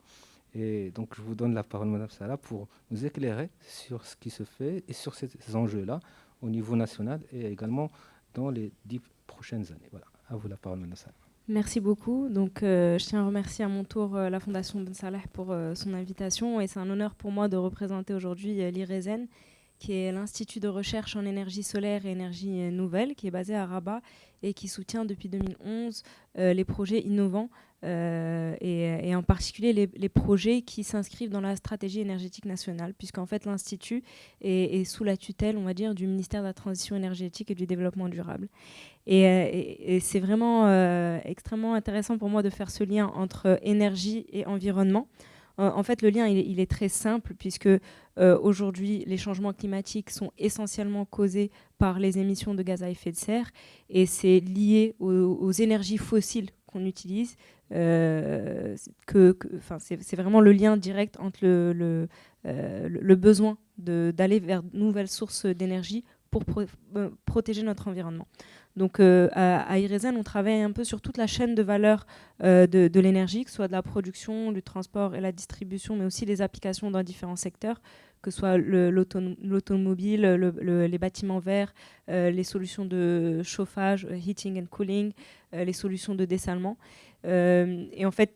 Et donc je vous donne la parole, Madame Salah, pour nous éclairer sur ce qui se fait et sur ces enjeux-là au niveau national et également dans les 10 prochaines années. Voilà, à vous la parole, Madame Salah. Merci beaucoup. Donc, je tiens à remercier à mon tour la Fondation Ben Salah pour son invitation et c'est un honneur pour moi de représenter aujourd'hui l'IRESEN, qui est l'Institut de recherche en énergie solaire et énergie nouvelle, qui est basé à Rabat et qui soutient depuis 2011 les projets innovants et en particulier les projets qui s'inscrivent dans la stratégie énergétique nationale, puisqu'en fait l'Institut est sous la tutelle, on va dire, du ministère de la Transition énergétique et du Développement durable. Et c'est vraiment extrêmement intéressant pour moi de faire ce lien entre énergie et environnement. En fait, le lien, il est très simple, puisque aujourd'hui, les changements climatiques sont essentiellement causés par les émissions de gaz à effet de serre, et c'est lié aux énergies fossiles qu'on utilise. C'est vraiment le lien direct entre le besoin d'aller vers de nouvelles sources d'énergie pour protéger notre environnement. Donc à Irezen, on travaille un peu sur toute la chaîne de valeur de l'énergie, que ce soit de la production, du transport et la distribution, mais aussi les applications dans différents secteurs, que ce soit l'automobile, les bâtiments verts, les solutions de chauffage, heating and cooling, les solutions de dessalement. Et en fait,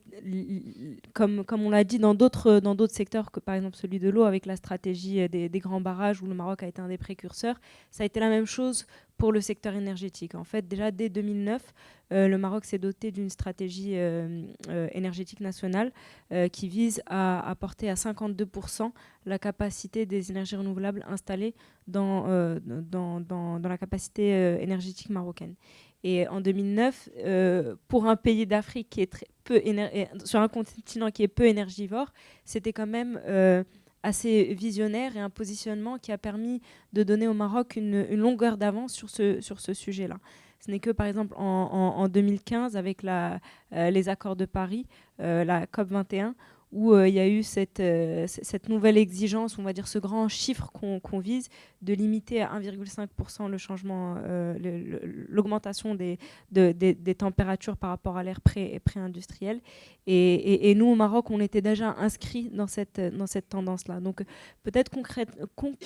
comme on l'a dit dans d'autres secteurs, que par exemple celui de l'eau, avec la stratégie des grands barrages où le Maroc a été un des précurseurs, ça a été la même chose pour le secteur énergétique. En fait, déjà dès 2009, le Maroc s'est doté d'une stratégie énergétique nationale qui vise à porter à 52% la capacité des énergies renouvelables installées dans la capacité énergétique marocaine. Et en 2009, pour un pays d'Afrique qui est très peu sur un continent qui est peu énergivore, c'était quand même assez visionnaire et un positionnement qui a permis de donner au Maroc une longueur d'avance sur ce sujet-là. Ce n'est que par exemple en 2015, avec les accords de Paris, la COP21, où il y a eu cette nouvelle exigence, on va dire ce grand chiffre qu'on vise, de limiter à 1,5% le changement, l'augmentation des températures par rapport à l'ère pré-industrielle. Et nous, au Maroc, on était déjà inscrits dans cette tendance-là. Donc peut-être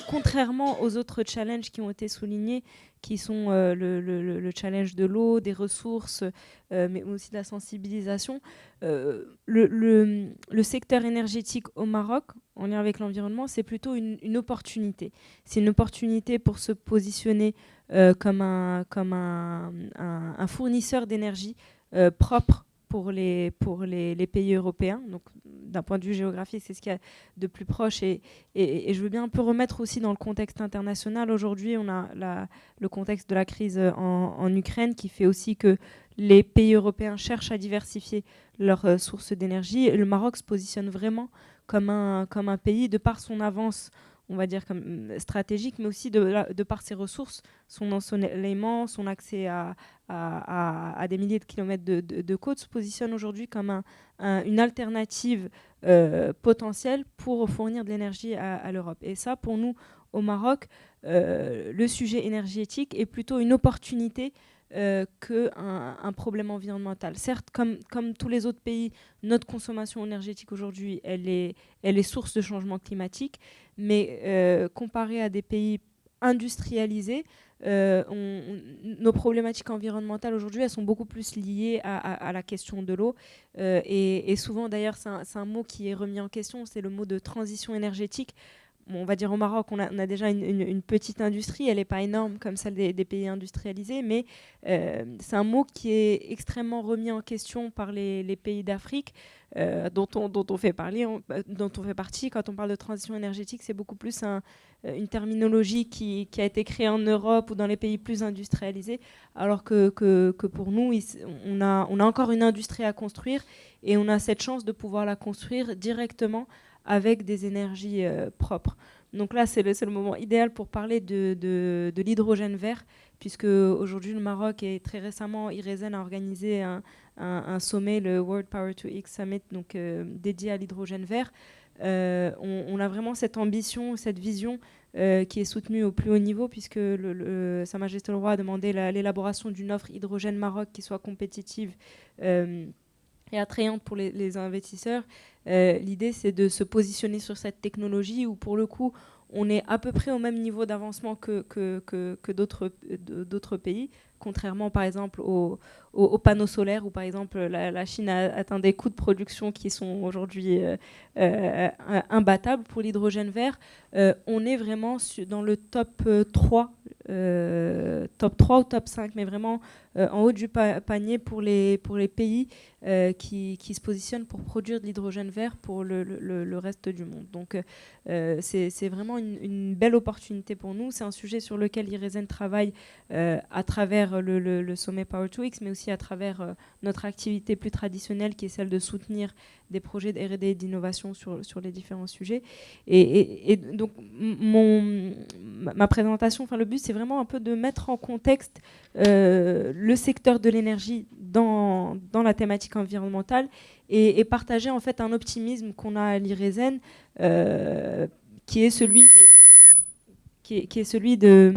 contrairement aux autres challenges qui ont été soulignés, qui sont le challenge de l'eau, des ressources, mais aussi de la sensibilisation, le secteur énergétique au Maroc, en lien avec l'environnement, c'est plutôt une opportunité. C'est une opportunité pour se positionner comme un fournisseur d'énergie propre pour les pays européens. Donc, d'un point de vue géographique, c'est ce qu'il y a de plus proche. Et je veux bien un peu remettre aussi dans le contexte international. Aujourd'hui, on a le contexte de la crise en Ukraine, qui fait aussi que les pays européens cherchent à diversifier leurs sources d'énergie. Et le Maroc se positionne vraiment comme un pays, de par son avance, on va dire, comme stratégique, mais aussi de par ses ressources, son ensoleillement, son accès à des milliers de kilomètres de côtes, se positionne aujourd'hui comme une alternative potentielle pour fournir de l'énergie à l'Europe. Et ça, pour nous, au Maroc, le sujet énergétique est plutôt une opportunité qu'un problème environnemental. Certes, comme tous les autres pays, notre consommation énergétique aujourd'hui, elle est source de changement climatique, mais comparé à des pays industrialisés, nos problématiques environnementales aujourd'hui, elles sont beaucoup plus liées à la question de l'eau. Et souvent, d'ailleurs, c'est un mot qui est remis en question, c'est le mot de transition énergétique. Bon, on va dire au Maroc, on a déjà une petite industrie, elle n'est pas énorme comme celle des pays industrialisés, mais c'est un mot qui est extrêmement remis en question par les pays d'Afrique, dont on fait partie. Quand on parle de transition énergétique, c'est beaucoup plus une terminologie qui a été créée en Europe ou dans les pays plus industrialisés, alors que pour nous, on a encore une industrie à construire, et on a cette chance de pouvoir la construire directement avec des énergies propres. Donc là, c'est le moment idéal pour parler de l'hydrogène vert, puisque aujourd'hui, le Maroc et très récemment, Irezen a organisé un sommet, le World Power to X Summit, donc dédié à l'hydrogène vert. On a vraiment cette ambition, cette vision qui est soutenue au plus haut niveau, puisque Sa Majesté le Roi a demandé l'élaboration d'une offre hydrogène Maroc qui soit compétitive et attrayante pour les investisseurs. L'idée, c'est de se positionner sur cette technologie où, pour le coup, on est à peu près au même niveau d'avancement que d'autres pays, contrairement par exemple aux panneaux solaires, où par exemple la Chine a atteint des coûts de production qui sont aujourd'hui imbattables. Pour l'hydrogène vert, on est vraiment dans le top 3 ou top 5, mais vraiment en haut du panier pour les pays qui se positionnent pour produire de l'hydrogène vert pour le reste du monde. Donc c'est vraiment une belle opportunité pour nous. C'est un sujet sur lequel IRESEN travaille à travers le sommet Power2X, mais aussi à travers notre activité plus traditionnelle qui est celle de soutenir des projets de R&D et d'innovation sur les différents sujets. Et donc ma présentation, enfin le but, c'est vraiment un peu de mettre en contexte le secteur de l'énergie dans la thématique environnementale et partager en fait un optimisme qu'on a à l'IRESEN qui est celui de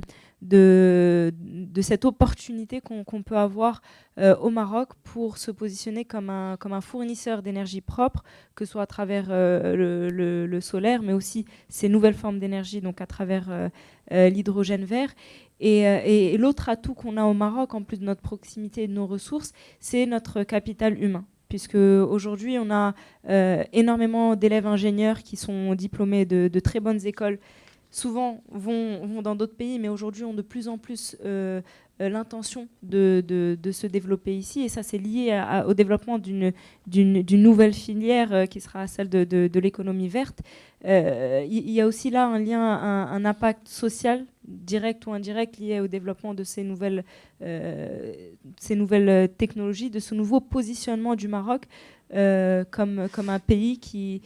cette opportunité qu'on peut avoir au Maroc pour se positionner comme un fournisseur d'énergie propre, que ce soit à travers le solaire, mais aussi ces nouvelles formes d'énergie, donc à travers l'hydrogène vert. Et l'autre atout qu'on a au Maroc, en plus de notre proximité et de nos ressources, c'est notre capital humain. Puisque aujourd'hui, on a énormément d'élèves ingénieurs qui sont diplômés de très bonnes écoles, souvent vont dans d'autres pays, mais aujourd'hui ont de plus en plus l'intention de se développer ici. Et ça, c'est lié au développement d'une nouvelle filière qui sera celle de l'économie verte. Il y a aussi là un lien, un impact social, direct ou indirect, lié au développement de ces nouvelles technologies, de ce nouveau positionnement du Maroc comme un pays qui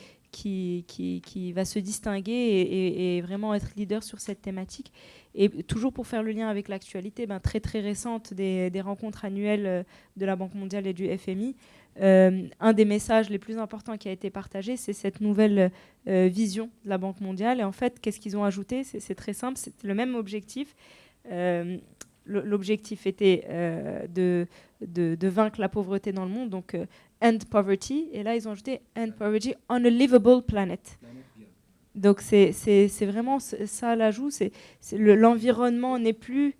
va se distinguer et vraiment être leader sur cette thématique. Et toujours pour faire le lien avec l'actualité très très récente des rencontres annuelles de la Banque mondiale et du FMI, un des messages les plus importants qui a été partagé, c'est cette nouvelle vision de la Banque mondiale. Et en fait, qu'est-ce qu'ils ont ajouté ? C'est très simple, c'est le même objectif. L'objectif était de vaincre la pauvreté dans le monde, donc end poverty, et là ils ont ajouté end poverty on a livable planet. Donc c'est vraiment ça l'ajout, l'environnement n'est plus...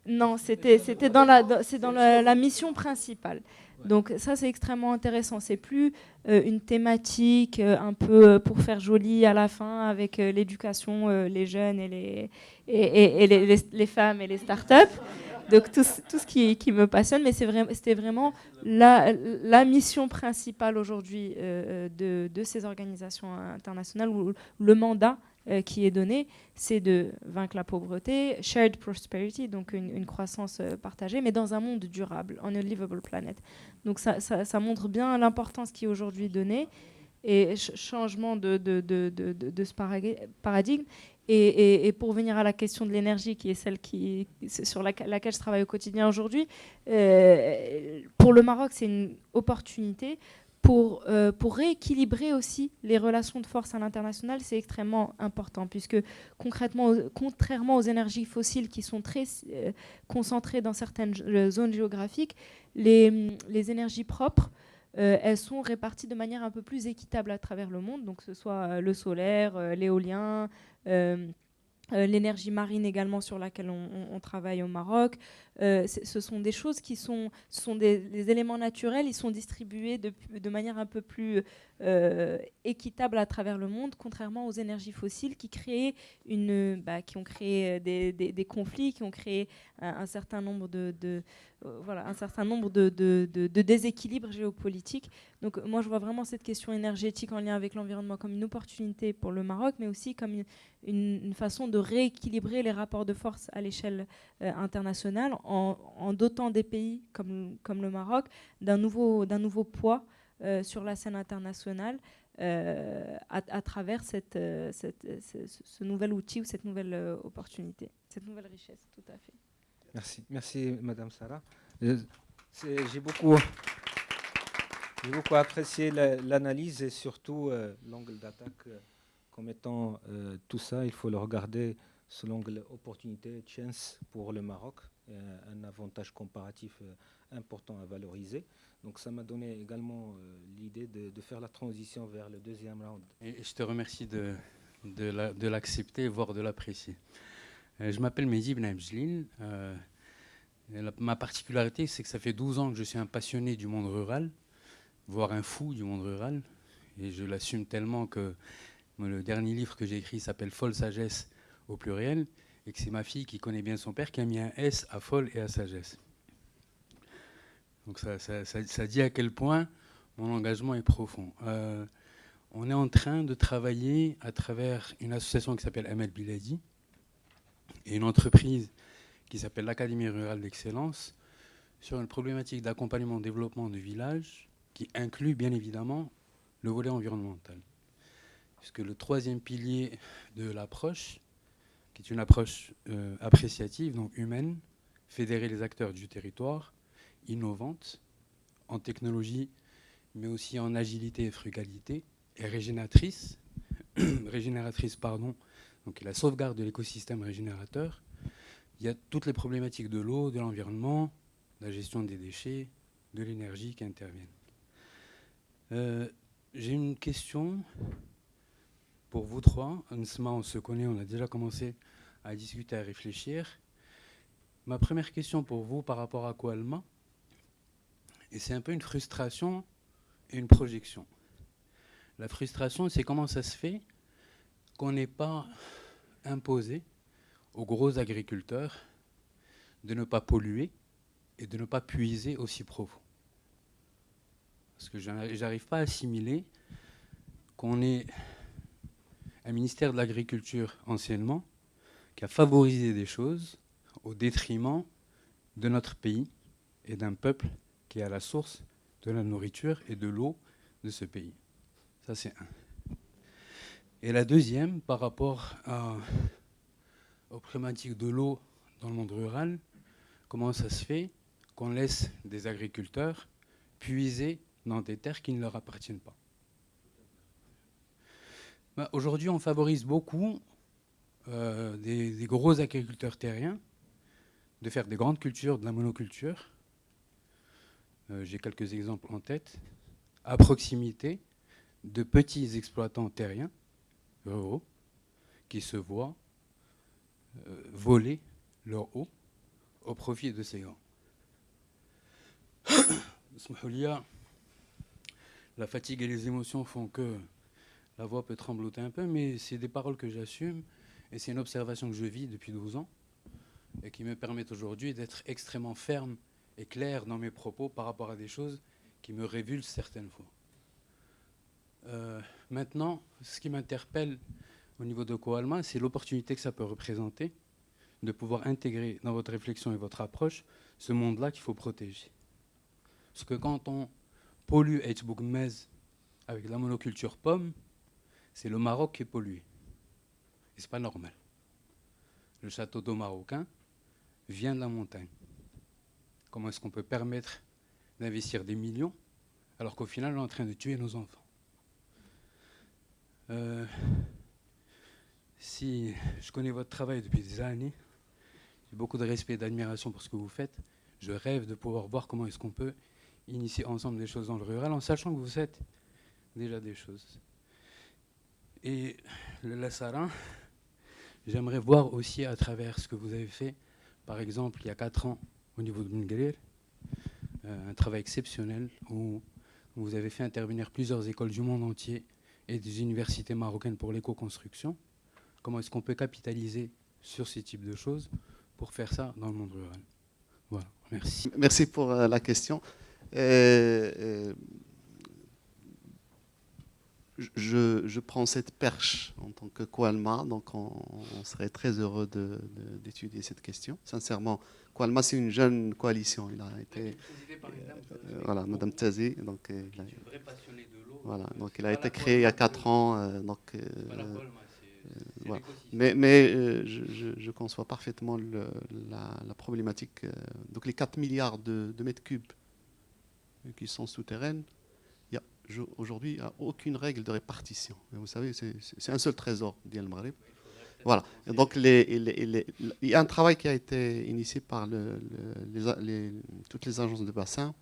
Non, c'est dans la mission principale. Donc ça, c'est extrêmement intéressant. C'est plus une thématique un peu pour faire joli à la fin avec l'éducation, les jeunes et les femmes et les startups. Donc tout ce qui me passionne, mais c'était vraiment la mission principale aujourd'hui de ces organisations internationales, où le mandat qui est donné, c'est de vaincre la pauvreté, shared prosperity, donc une croissance partagée, mais dans un monde durable, on a livable planet. Donc ça montre bien l'importance qui est aujourd'hui donnée et changement de ce paradigme. Et pour venir à la question de l'énergie, qui est celle sur laquelle je travaille au quotidien aujourd'hui, pour le Maroc, c'est une opportunité pour rééquilibrer aussi les relations de force à l'international. C'est extrêmement important, puisque concrètement, contrairement aux énergies fossiles qui sont très concentrées dans certaines zones géographiques, les énergies propres, elles sont réparties de manière un peu plus équitable à travers le monde, donc que ce soit le solaire, l'éolien, l'énergie marine également sur laquelle on travaille au Maroc. Ce sont des choses qui sont des éléments naturels, ils sont distribués de manière un peu plus équitable à travers le monde, contrairement aux énergies fossiles qui ont créé des conflits, qui ont créé un certain nombre de déséquilibres géopolitiques. Donc moi je vois vraiment cette question énergétique en lien avec l'environnement comme une opportunité pour le Maroc, mais aussi comme une façon de rééquilibrer les rapports de force à l'échelle internationale en dotant des pays comme le Maroc d'un nouveau poids sur la scène internationale à travers ce nouvel outil ou cette nouvelle opportunité, cette nouvelle richesse, tout à fait. Merci Madame Sarah. J'ai beaucoup apprécié l'analyse et surtout l'angle d'attaque comme étant tout ça, il faut le regarder sous l'angle opportunité, chance pour le Maroc, un avantage comparatif important à valoriser. Donc ça m'a donné également l'idée de faire la transition vers le deuxième round. Et je te remercie de de l'accepter, voire de l'apprécier. Je m'appelle Mehdi Ben Abjelil. Ma particularité, c'est que ça fait 12 ans que je suis un passionné du monde rural, voire un fou du monde rural. Et je l'assume tellement que le dernier livre que j'ai écrit s'appelle Folle Sagesse au pluriel, et que c'est ma fille qui connaît bien son père qui a mis un S à folle et à sagesse. Donc ça dit à quel point mon engagement est profond. On est en train de travailler à travers une association qui s'appelle Ahmed Biladi et une entreprise qui s'appelle l'Académie rurale d'excellence sur une problématique d'accompagnement au développement de villages qui inclut bien évidemment le volet environnemental. Puisque le troisième pilier de l'approche, qui est une approche appréciative, donc humaine, fédérer les acteurs du territoire, innovante, en technologie, mais aussi en agilité et frugalité, et régénératrice, donc la sauvegarde de l'écosystème régénérateur. Il y a toutes les problématiques de l'eau, de l'environnement, de la gestion des déchets, de l'énergie qui interviennent. J'ai une question pour vous trois. Nsma, on se connaît, on a déjà commencé à discuter, à réfléchir. Ma première question pour vous par rapport à Koalma, et c'est un peu une frustration et une projection. La frustration, c'est comment ça se fait qu'on n'ait pas imposé aux gros agriculteurs de ne pas polluer et de ne pas puiser aussi profond. Parce que je n'arrive pas à assimiler qu'on ait un ministère de l'Agriculture anciennement qui a favorisé des choses au détriment de notre pays et d'un peuple qui est à la source de la nourriture et de l'eau de ce pays. Ça, c'est un. Et la deuxième, par rapport aux problématiques de l'eau dans le monde rural, comment ça se fait qu'on laisse des agriculteurs puiser dans des terres qui ne leur appartiennent pas? Aujourd'hui, on favorise beaucoup des gros agriculteurs terriens de faire des grandes cultures, de la monoculture. J'ai quelques exemples en tête. À proximité de petits exploitants terriens, ruraux, qui se voient voler leur eau au profit de ces grands. La fatigue et les émotions font que la voix peut trembloter un peu, mais c'est des paroles que j'assume et c'est une observation que je vis depuis 12 ans et qui me permettent aujourd'hui d'être extrêmement ferme et clair dans mes propos par rapport à des choses qui me révulsent certaines fois. Maintenant, ce qui m'interpelle au niveau de Koalma, c'est l'opportunité que ça peut représenter de pouvoir intégrer dans votre réflexion et votre approche ce monde-là qu'il faut protéger. Parce que quand on pollue Hbougmez avec la monoculture pomme, c'est le Maroc qui est pollué. Et c'est pas normal. Le château d'eau marocain vient de la montagne. Comment est-ce qu'on peut permettre d'investir des millions alors qu'au final on est en train de tuer nos enfants? Si je connais votre travail depuis des années, j'ai beaucoup de respect et d'admiration pour ce que vous faites. Je rêve de pouvoir voir comment est-ce qu'on peut initier ensemble des choses dans le rural en sachant que vous faites déjà des choses. Et le Lassarin, j'aimerais voir aussi à travers ce que vous avez fait, par exemple il y a 4 ans au niveau de Mingrir, un travail exceptionnel où vous avez fait intervenir plusieurs écoles du monde entier et des universités marocaines pour l'éco-construction. Comment est-ce qu'on peut capitaliser sur ces types de choses pour faire ça dans le monde rural? Voilà, merci. Merci pour la question. Je prends cette perche en tant que Koalma, donc on serait très heureux d'étudier cette question. Sincèrement, Koalma, c'est une jeune coalition. Il a été voilà, Madame Tazi, donc voilà, donc il a été créé il y a 4 ans. Voilà. Mais je conçois parfaitement la problématique. Donc les 4 milliards de mètres cubes qui sont souterraines, aujourd'hui, il n'y a aucune règle de répartition. Et vous savez, c'est un seul trésor d'El Maghreb. Voilà. Et donc, il y a un travail qui a été initié par toutes les agences de bassin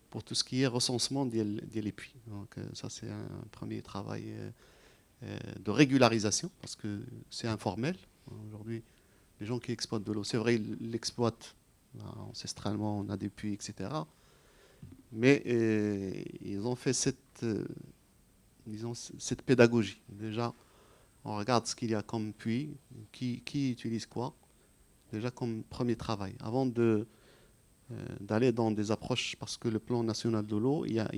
pour tout ce qui est recensement des puits. Donc, ça, c'est un premier travail de régularisation, parce que c'est informel. Aujourd'hui, les gens qui exploitent de l'eau, c'est vrai, ils l'exploitent ancestralement, on a des puits, etc. Mais ils ont fait cette pédagogie. Déjà, on regarde ce qu'il y a comme puits, qui utilise quoi, déjà comme premier travail. Avant d'aller dans des approches, parce que le plan national de l'eau, il y a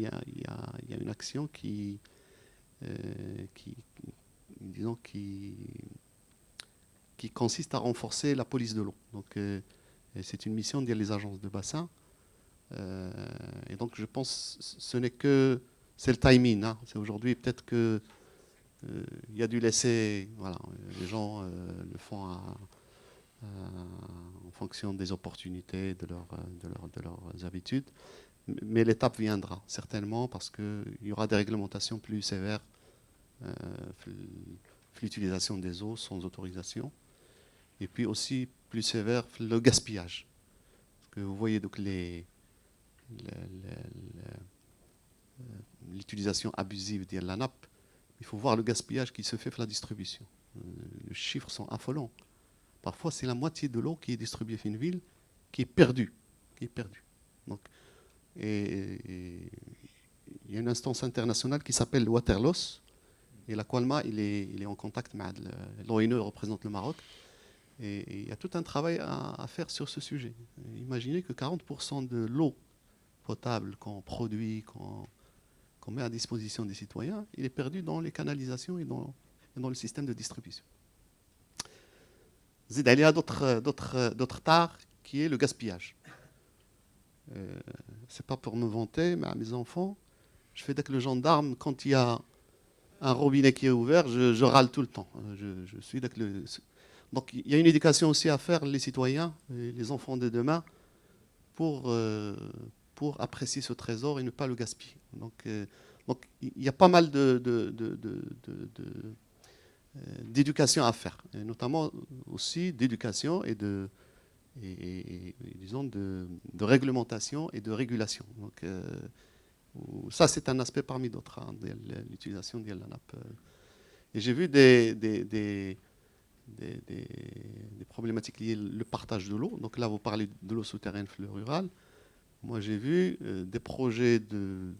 une action qui consiste à renforcer la police de l'eau. Donc, c'est une mission des agences de bassin. Et donc, je pense c'est le timing. Hein. C'est aujourd'hui, peut-être que il y a dû laisser, voilà, les gens le font en fonction des opportunités, de leurs habitudes. Mais l'étape viendra, certainement, parce qu'il y aura des réglementations plus sévères, l'utilisation des eaux sans autorisation, et puis aussi plus sévère, le gaspillage. Parce que vous voyez donc l'utilisation abusive de la nappe, il faut voir le gaspillage qui se fait pour la distribution. Les chiffres sont affolants. Parfois, c'est la moitié de l'eau qui est distribuée dans une ville qui est perdue. Donc, et il y a une instance internationale qui s'appelle Waterloss, et la Qualma, il est en contact avec l'ONE, représente le Maroc, et il y a tout un travail à faire sur ce sujet. Imaginez que 40% de l'eau potable qu'on produit, qu'on met à disposition des citoyens, il est perdu dans les canalisations et dans le système de distribution. Il y a d'autres tares qui est le gaspillage. C'est pas pour me vanter, mais à mes enfants, je fais dès que le gendarme, quand il y a un robinet qui est ouvert, je râle tout le temps. Je suis dès que donc il y a une éducation aussi à faire, les citoyens, les enfants de demain, pour apprécier ce trésor et ne pas le gaspiller. Donc il y a pas mal d'éducation à faire, et notamment aussi d'éducation et disons de réglementation et de régulation. Donc ça, c'est un aspect parmi d'autres, hein, de l'utilisation de la nappe. Et j'ai vu des problématiques liées au partage de l'eau. Donc là, vous parlez de l'eau souterraine, le rural. Moi, j'ai vu des projets de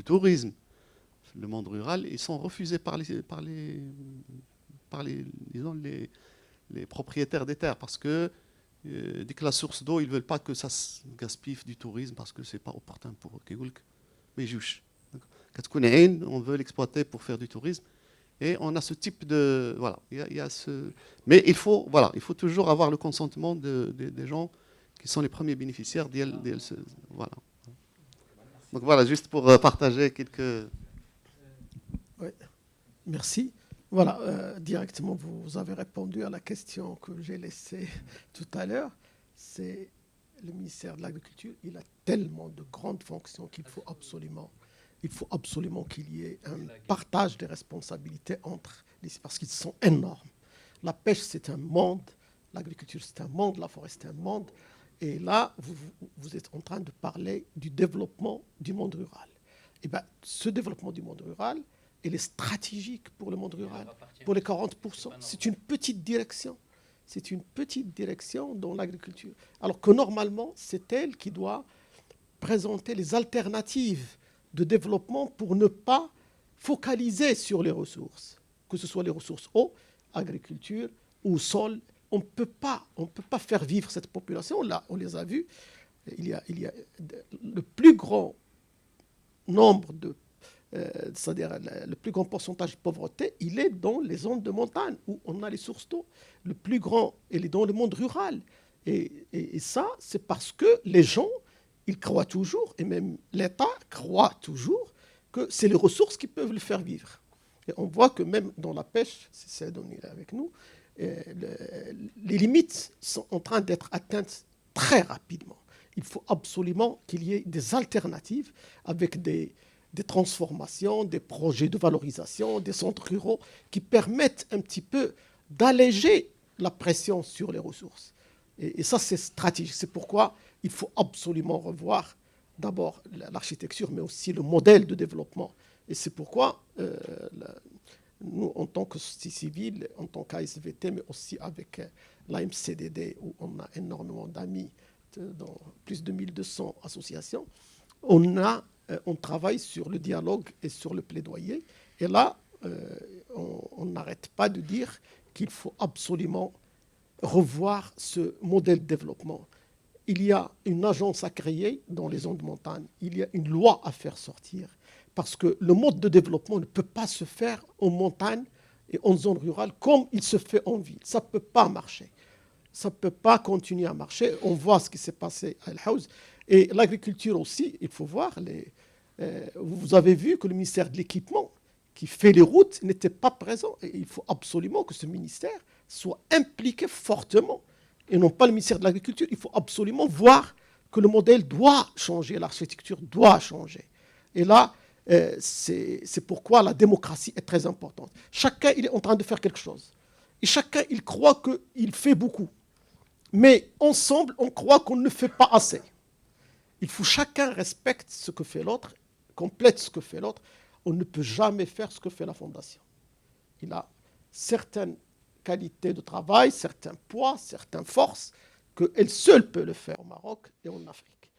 tourisme, le monde rural, ils sont refusés par les propriétaires des terres, parce que dès que la source d'eau, ils ne veulent pas que ça se gaspille du tourisme, parce que ce n'est pas opportun pour eux. Mais juge. On veut l'exploiter pour faire du tourisme. Et on a ce type de... Voilà, il y a ce... Mais il faut toujours avoir le consentement des gens qui sont les premiers bénéficiaires voilà. Donc voilà, juste pour partager quelques... Oui, merci. Voilà, directement, vous avez répondu à la question que j'ai laissée tout à l'heure. C'est le ministère de l'Agriculture. Il a tellement de grandes fonctions qu'il faut absolument qu'il y ait un partage des responsabilités entre les... Parce qu'ils sont énormes. La pêche, c'est un monde. L'agriculture, c'est un monde. La forêt, c'est un monde. Et là, vous êtes en train de parler du développement du monde rural. Et bien, ce développement du monde rural, il est stratégique pour le monde rural, pour les 40%. C'est une petite direction. C'est une petite direction dans l'agriculture. Alors que normalement, c'est elle qui doit présenter les alternatives de développement pour ne pas focaliser sur les ressources, que ce soit les ressources eau, agriculture ou sol. On ne peut pas faire vivre cette population. Là, on les a vus. Il y a le plus grand nombre c'est-à-dire le plus grand pourcentage de pauvreté, il est dans les zones de montagne où on a les sources d'eau. Le plus grand, il est dans le monde rural. Et ça, c'est parce que les gens, ils croient toujours, et même l'État croit toujours, que c'est les ressources qui peuvent le faire vivre. Et on voit que même dans la pêche, c'est donné avec nous, les limites sont en train d'être atteintes très rapidement. Il faut absolument qu'il y ait des alternatives avec des transformations, des projets de valorisation, des centres ruraux qui permettent un petit peu d'alléger la pression sur les ressources. Et ça, c'est stratégique. C'est pourquoi il faut absolument revoir d'abord l'architecture, mais aussi le modèle de développement. Et c'est pourquoi nous, en tant que société civile, en tant qu'ASVT, mais aussi avec l'AMCDD, où on a énormément d'amis dans plus de 1200 associations, on travaille sur le dialogue et sur le plaidoyer. Et là, on n'arrête pas de dire qu'il faut absolument revoir ce modèle de développement. Il y a une agence à créer dans les zones de montagne. Il y a une loi à faire sortir. Parce que le mode de développement ne peut pas se faire en montagne et en zone rurale comme il se fait en ville. Ça ne peut pas marcher. Ça ne peut pas continuer à marcher. On voit ce qui s'est passé à El Haouz. Et l'agriculture aussi, il faut voir. Vous avez vu que le ministère de l'Équipement, qui fait les routes, n'était pas présent. Et il faut absolument que ce ministère soit impliqué fortement. Et non pas le ministère de l'Agriculture. Il faut absolument voir que le modèle doit changer, l'architecture doit changer. Et là, c'est pourquoi la démocratie est très importante. Chacun, il est en train de faire quelque chose. Et chacun, il croit qu'il fait beaucoup. Mais ensemble, on croit qu'on ne fait pas assez. Il faut chacun respecte ce que fait l'autre, complète ce que fait l'autre. On ne peut jamais faire ce que fait la Fondation. Il a certaines qualités de travail, certains poids, certaines forces, qu'elle seule peut le faire au Maroc et en Afrique.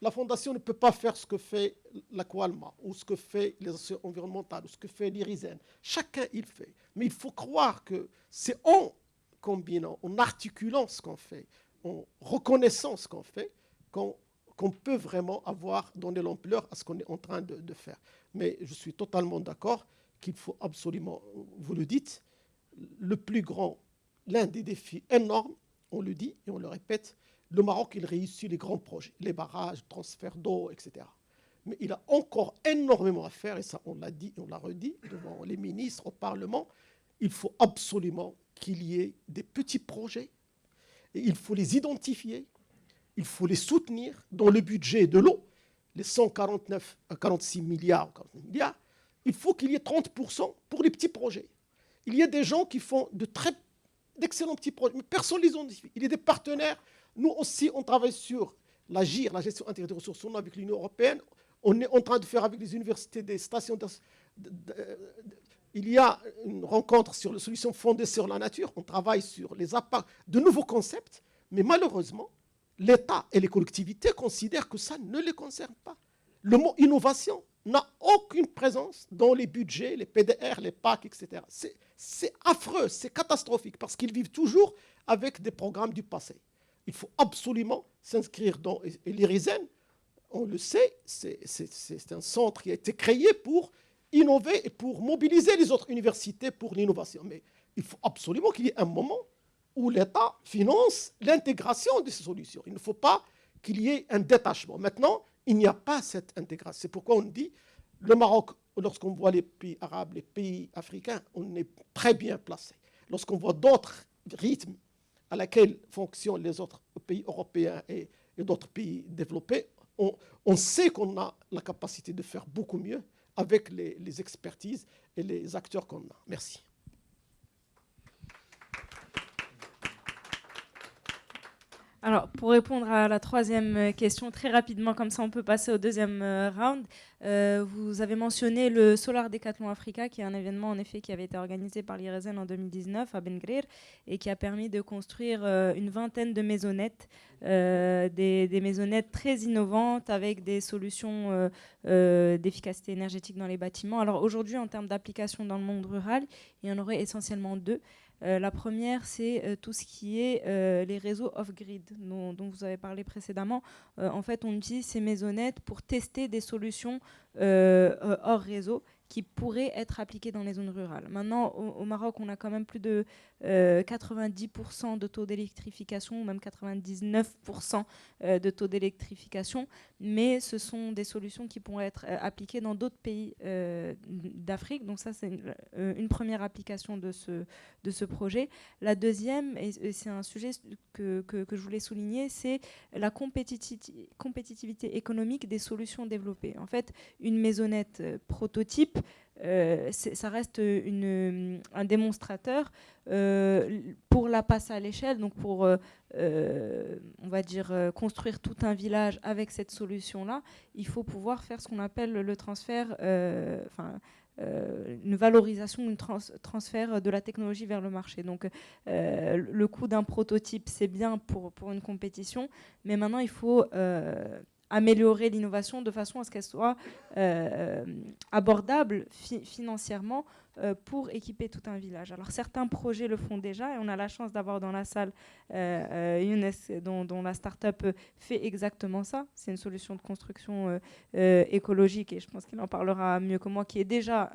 La Fondation ne peut pas faire ce que fait l'Aqualma, ou ce que fait les associations environnementales, ou ce que fait l'IRISEN. Chacun, il fait. Mais il faut croire que c'est en combinant, en articulant ce qu'on fait, en reconnaissant ce qu'on fait, qu'on peut vraiment donner l'ampleur à ce qu'on est en train de faire. Mais je suis totalement d'accord qu'il faut absolument, vous le dites, l'un des défis énormes, on le dit et on le répète, le Maroc, il réussit les grands projets, les barrages, transfert d'eau, etc. Mais il a encore énormément à faire, et ça on l'a dit et on l'a redit devant les ministres, au Parlement. Il faut absolument qu'il y ait des petits projets, et il faut les identifier, il faut les soutenir dans le budget de l'eau, les 149 à 46 milliards, il faut qu'il y ait 30% pour les petits projets. Il y a des gens qui font d'excellents petits projets, mais personne ne les identifie. Il y a des partenaires. Nous aussi, on travaille sur la GIR, la gestion intégrée des ressources en eau avec l'Union européenne. On est en train de faire avec les universités des stations. Il y a une rencontre sur les solutions fondées sur la nature. On travaille sur de nouveaux concepts, mais malheureusement, l'État et les collectivités considèrent que ça ne les concerne pas. Le mot innovation n'a aucune présence dans les budgets, les PDR, les PAC, etc. C'est affreux, c'est catastrophique, parce qu'ils vivent toujours avec des programmes du passé. Il faut absolument s'inscrire dans l'IRISEN. On le sait, c'est un centre qui a été créé pour innover et pour mobiliser les autres universités pour l'innovation. Mais il faut absolument qu'il y ait un moment où l'État finance l'intégration de ces solutions. Il ne faut pas qu'il y ait un détachement. Maintenant, il n'y a pas cette intégration. C'est pourquoi on dit, le Maroc, lorsqu'on voit les pays arabes, les pays africains, on est très bien placé. Lorsqu'on voit d'autres rythmes à laquelle fonctionnent les autres pays européens et d'autres pays développés, on sait qu'on a la capacité de faire beaucoup mieux avec les expertises et les acteurs qu'on a. Merci. Alors, pour répondre à la troisième question très rapidement, comme ça on peut passer au deuxième round, vous avez mentionné le Solar Decathlon Africa, qui est un événement en effet qui avait été organisé par l'IRSN en 2019 à Ben Grir et qui a permis de construire une vingtaine de maisonnettes, des maisonnettes très innovantes avec des solutions d'efficacité énergétique dans les bâtiments. Alors aujourd'hui, en termes d'application dans le monde rural, il y en aurait essentiellement deux. La première, c'est tout ce qui est les réseaux off-grid dont vous avez parlé précédemment. En fait, on utilise ces maisonnettes pour tester des solutions hors réseau qui pourraient être appliquées dans les zones rurales. Maintenant, au Maroc, on a quand même plus de 90% de taux d'électrification, ou même 99% de taux d'électrification, mais ce sont des solutions qui pourraient être appliquées dans d'autres pays d'Afrique. Donc ça, c'est une première application de ce projet. La deuxième, et c'est un sujet que je voulais souligner, c'est la compétitivité économique des solutions développées. En fait, une maisonnette prototype, ça reste un démonstrateur pour la passe à l'échelle, donc pour, on va dire, construire tout un village avec cette solution-là. Il faut pouvoir faire ce qu'on appelle le transfert, une valorisation, un transfert de la technologie vers le marché. Donc le coût d'un prototype, c'est bien pour une compétition, mais maintenant il faut améliorer l'innovation de façon à ce qu'elle soit abordable financièrement pour équiper tout un village. Alors certains projets le font déjà et on a la chance d'avoir dans la salle Younes dont la start-up fait exactement ça. C'est une solution de construction écologique et je pense qu'il en parlera mieux que moi, qui est déjà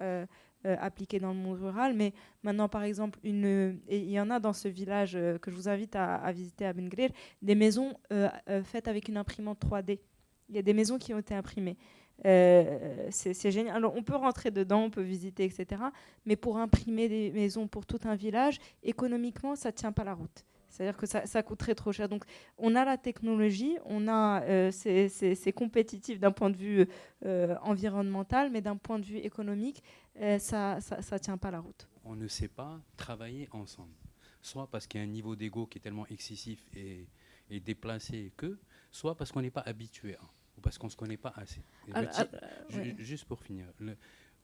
appliquée dans le monde rural. Mais maintenant, par exemple, et il y en a dans ce village que je vous invite à visiter à Ben Grir, des maisons faites avec une imprimante 3D. Il y a des maisons qui ont été imprimées. C'est génial. Alors, on peut rentrer dedans, on peut visiter, etc. Mais pour imprimer des maisons pour tout un village, économiquement, ça ne tient pas la route. C'est-à-dire que ça coûterait trop cher. Donc, on a la technologie, c'est compétitif d'un point de vue environnemental, mais d'un point de vue économique, ça ne tient pas la route. On ne sait pas travailler ensemble. Soit parce qu'il y a un niveau d'ego qui est tellement excessif et déplacé soit parce qu'on n'est pas habitué à, ou parce qu'on ne se connaît pas assez. Juste pour finir,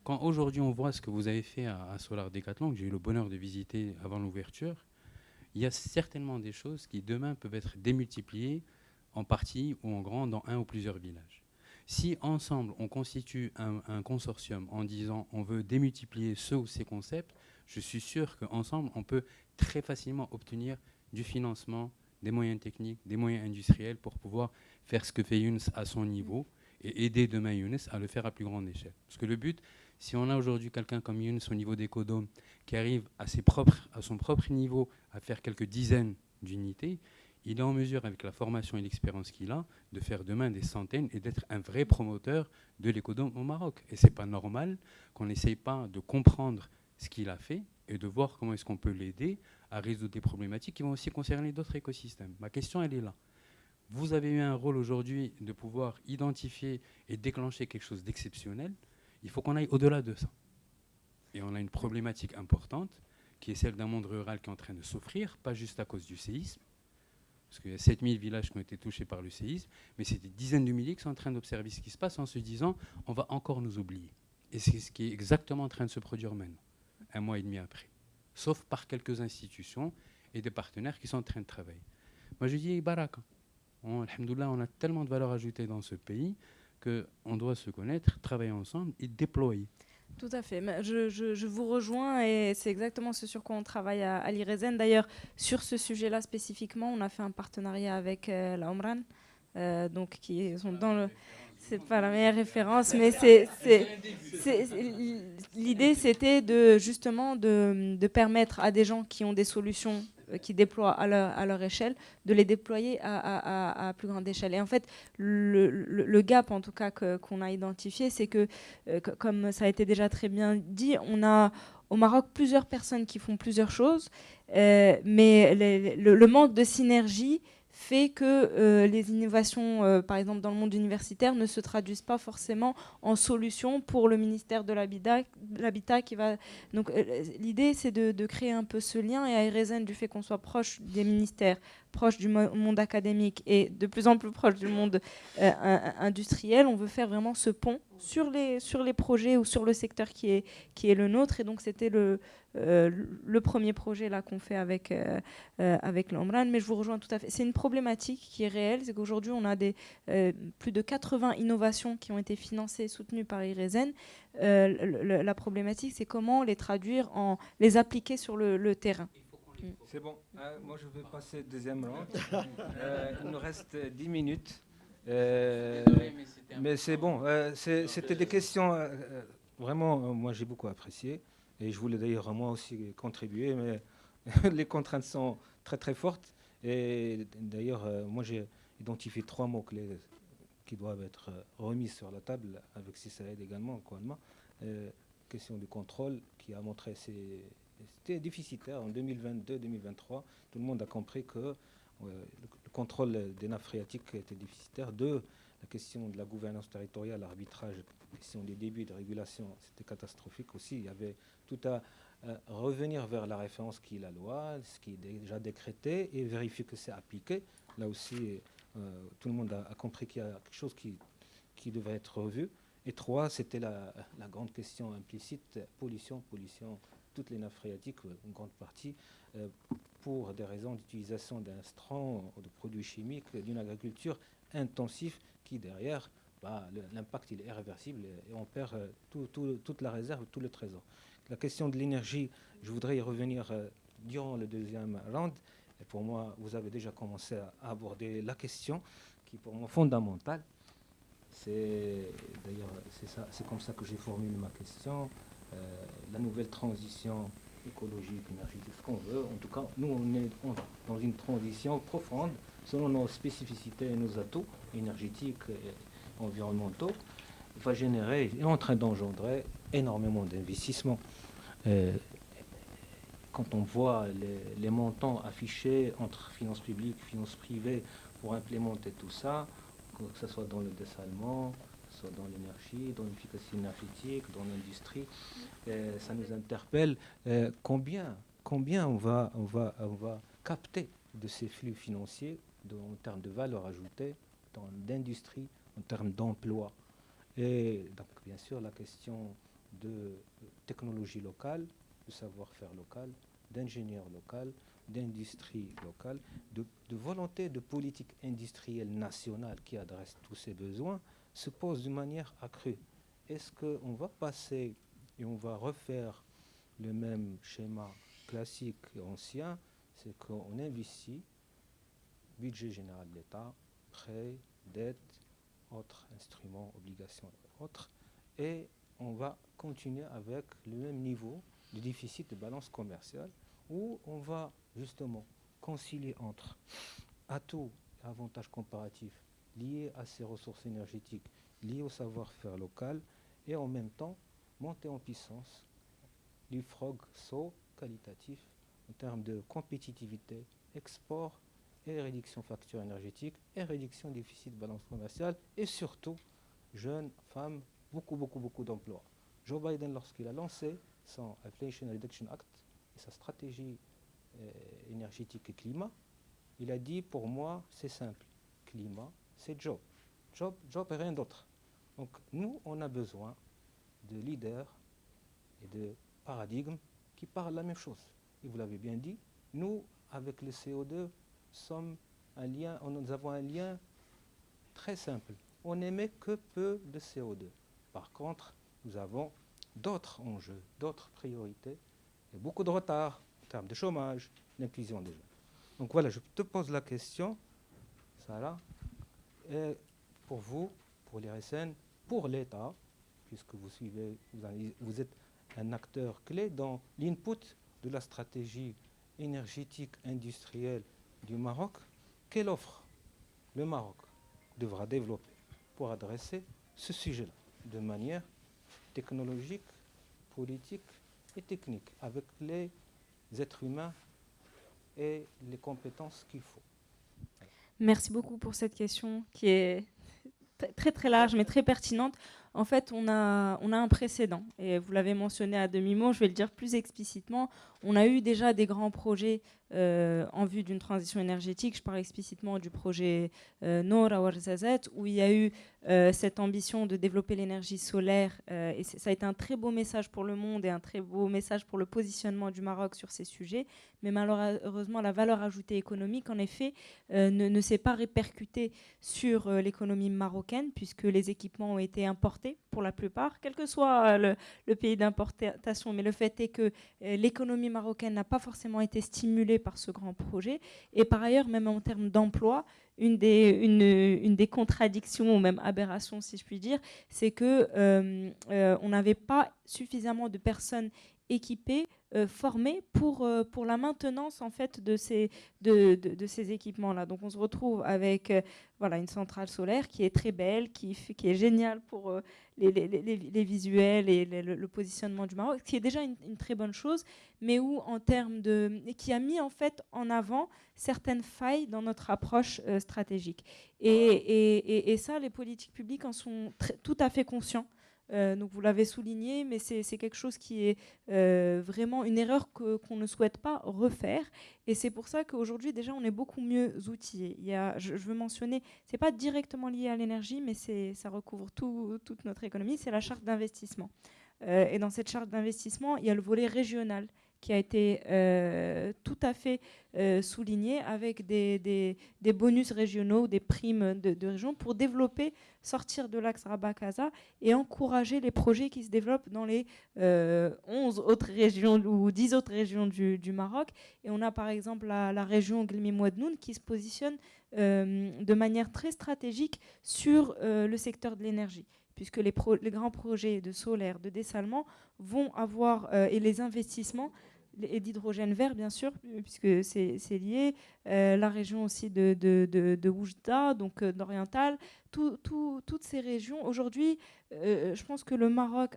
quand aujourd'hui on voit ce que vous avez fait à Solar Decathlon, que j'ai eu le bonheur de visiter avant l'ouverture, il y a certainement des choses qui demain peuvent être démultipliées en partie ou en grand dans un ou plusieurs villages. Si ensemble on constitue un consortium en disant on veut démultiplier ce ou ces concepts, je suis sûr qu'ensemble on peut très facilement obtenir du financement, des moyens techniques, des moyens industriels pour pouvoir faire ce que fait Younes à son niveau et aider demain Younes à le faire à plus grande échelle. Parce que le but, si on a aujourd'hui quelqu'un comme Younes au niveau d'Ecodome qui arrive à son propre niveau à faire quelques dizaines d'unités, il est en mesure, avec la formation et l'expérience qu'il a, de faire demain des centaines et d'être un vrai promoteur de l'Ecodome au Maroc. Et ce n'est pas normal qu'on n'essaye pas de comprendre ce qu'il a fait et de voir comment est-ce qu'on peut l'aider à résoudre des problématiques qui vont aussi concerner d'autres écosystèmes. Ma question, elle est là. Vous avez eu un rôle aujourd'hui de pouvoir identifier et déclencher quelque chose d'exceptionnel. Il faut qu'on aille au-delà de ça. Et on a une problématique importante qui est celle d'un monde rural qui est en train de souffrir, pas juste à cause du séisme, parce qu'il y a 7000 villages qui ont été touchés par le séisme, mais c'est des dizaines de milliers qui sont en train d'observer ce qui se passe en se disant on va encore nous oublier. Et c'est ce qui est exactement en train de se produire maintenant, 1 mois et demi après. Sauf par quelques institutions et des partenaires qui sont en train de travailler. Moi je dis baraka. Alhamdoulilah, on a tellement de valeur ajoutée dans ce pays qu'on doit se connaître, travailler ensemble et déployer. Tout à fait. Je vous rejoins et c'est exactement ce sur quoi on travaille à l'IRESEN. D'ailleurs, sur ce sujet-là spécifiquement, on a fait un partenariat avec la Omran, donc qui sont dans le... C'est pas la meilleure référence, mais l'idée, c'était justement de permettre à des gens qui ont des solutions qui déploient à leur échelle, de les déployer à plus grande échelle. Et en fait, le gap, en tout cas, qu'on a identifié, c'est que, comme ça a été déjà très bien dit, on a au Maroc plusieurs personnes qui font plusieurs choses, mais le manque de synergie fait que les innovations, par exemple dans le monde universitaire, ne se traduisent pas forcément en solutions pour le ministère de l'Habitat qui va... Donc l'idée, c'est de créer un peu ce lien, et à IRESEN, du fait qu'on soit proche des ministères, proche du monde académique et de plus en plus proche du monde industriel, on veut faire vraiment ce pont sur les projets ou sur le secteur qui est le nôtre. Et donc c'était le premier projet là qu'on fait avec l'Omran. Mais je vous rejoins tout à fait. C'est une problématique qui est réelle, c'est qu'aujourd'hui on a plus de 80 innovations qui ont été financées et soutenues par IRESEN. La problématique, c'est comment les traduire, les appliquer sur le terrain. C'est bon. Moi, je vais passer deuxième round. Il nous reste 10 minutes. Mais c'est bon. C'était des questions... vraiment, moi, j'ai beaucoup apprécié. Et je voulais d'ailleurs, moi aussi, contribuer. Mais les contraintes sont très, très fortes. Et d'ailleurs, moi, j'ai identifié 3 mots-clés qui doivent être remis sur la table, avec Saïd également, Koualma. Question du contrôle, qui a montré c'était déficitaire en 2022-2023. Tout le monde a compris que le contrôle des nappes phréatiques était déficitaire. La question de la gouvernance territoriale, l'arbitrage, la question des débuts de régulation, c'était catastrophique aussi. Il y avait tout à revenir vers la référence qui est la loi, ce qui est déjà décrété, et vérifier que c'est appliqué. Là aussi, tout le monde a compris qu'il y a quelque chose qui devait être revu. Et 3, c'était la grande question implicite, pollution, toutes les nappes phréatiques, une grande partie, pour des raisons d'utilisation d'intrants, de produits chimiques, d'une agriculture intensive qui, derrière, l'impact il est irréversible et on perd toute la réserve, tout le trésor. La question de l'énergie, je voudrais y revenir durant le deuxième round. Et pour moi, vous avez déjà commencé à aborder la question qui est pour moi fondamentale. D'ailleurs, c'est comme ça que j'ai formulé ma question. La nouvelle transition écologique, énergétique, ce qu'on veut. En tout cas, nous, on est dans une transition profonde selon nos spécificités et nos atouts énergétiques et environnementaux. Va générer, est en train d'engendrer énormément d'investissements. Quand on voit les montants affichés entre finances publiques et finances privées pour implémenter tout ça, que ce soit dans le dessalement, que ce soit dans l'énergie, dans l'efficacité énergétique, dans l'industrie, ça nous interpelle. Combien on va capter de ces flux financiers en termes de valeur ajoutée, d'industrie, en termes d'emploi. Et donc, bien sûr, la question de technologie locale, de savoir-faire local, d'ingénieurs local, d'industrie locale, de volonté de politique industrielle nationale qui adresse tous ces besoins, se pose d'une manière accrue. Est-ce qu'on va passer et on va refaire le même schéma classique et ancien, c'est qu'on investit, budget général de l'État, prêts, dettes, autres instruments, obligations et autres, et on va continuer avec le même niveau de déficit de balance commerciale où on va justement concilier entre atouts et avantages comparatifs liés à ces ressources énergétiques, liés au savoir-faire local et en même temps monter en puissance du saut qualitatif en termes de compétitivité, export et réduction facture énergétique et réduction du déficit de balance commerciale et surtout jeunes, femmes, beaucoup d'emplois. Joe Biden, lorsqu'il a lancé son Inflation Reduction Act et sa stratégie énergétique et climat, il a dit pour moi c'est simple, climat c'est job et rien d'autre. Donc nous on a besoin de leaders et de paradigmes qui parlent la même chose. Et vous l'avez bien dit, nous avec le CO2 nous avons un lien très simple. On n'émet que peu de CO2. Par contre, nous avons d'autres enjeux, d'autres priorités, et beaucoup de retard en termes de chômage, d'inclusion des jeunes. Donc voilà, je te pose la question, Sarah, et pour vous, pour l'IRSN, pour l'État, puisque vous êtes un acteur clé dans l'input de la stratégie énergétique industrielle du Maroc, quelle offre le Maroc devra développer pour adresser ce sujet-là de manière technologique, politique et technique, avec les êtres humains et les compétences qu'il faut. Merci beaucoup pour cette question qui est très très large mais très pertinente. En fait, on a un précédent et vous l'avez mentionné à demi-mot, je vais le dire plus explicitement. On a eu déjà des grands projets en vue d'une transition énergétique. Je parle explicitement du projet Noor à Ouarzazate où il y a eu cette ambition de développer l'énergie solaire et ça a été un très beau message pour le monde et un très beau message pour le positionnement du Maroc sur ces sujets. Mais malheureusement, la valeur ajoutée économique, en effet, ne s'est pas répercutée sur l'économie marocaine puisque les équipements ont été importés pour la plupart, quel que soit le pays d'importation. Mais le fait est que l'économie marocaine n'a pas forcément été stimulée par ce grand projet. Et par ailleurs, même en termes d'emploi, une des contradictions ou même aberrations, si je puis dire, c'est qu'on n'avait pas suffisamment de personnes équipées, formées pour la maintenance en fait de ces équipements-là. Donc on se retrouve avec une centrale solaire qui est très belle, qui est géniale pour les visuels et le positionnement du Maroc, ce qui est déjà une très bonne chose, mais où qui a mis en fait en avant certaines failles dans notre approche stratégique. Et ça, les politiques publiques en sont tout à fait conscients. Donc vous l'avez souligné, mais c'est quelque chose qui est vraiment une erreur qu'on ne souhaite pas refaire. Et c'est pour ça qu'aujourd'hui, déjà, on est beaucoup mieux outillé. Je veux mentionner, c'est pas directement lié à l'énergie, mais ça recouvre toute notre économie, c'est la charte d'investissement. Et dans cette charte d'investissement, il y a le volet régional qui a été tout à fait souligné avec des bonus régionaux, des primes de région pour développer, sortir de l'axe Rabat-Casa et encourager les projets qui se développent dans les 11 autres régions ou 10 autres régions du Maroc. Et on a par exemple la région Guelmi-Mouadnoun qui se positionne de manière très stratégique sur le secteur de l'énergie, puisque les grands projets de solaire, de dessalement vont avoir, et les investissements, et d'hydrogène vert, bien sûr, puisque c'est lié, la région aussi de Oujda, donc d'Oriental, toutes ces régions. Aujourd'hui, je pense que le Maroc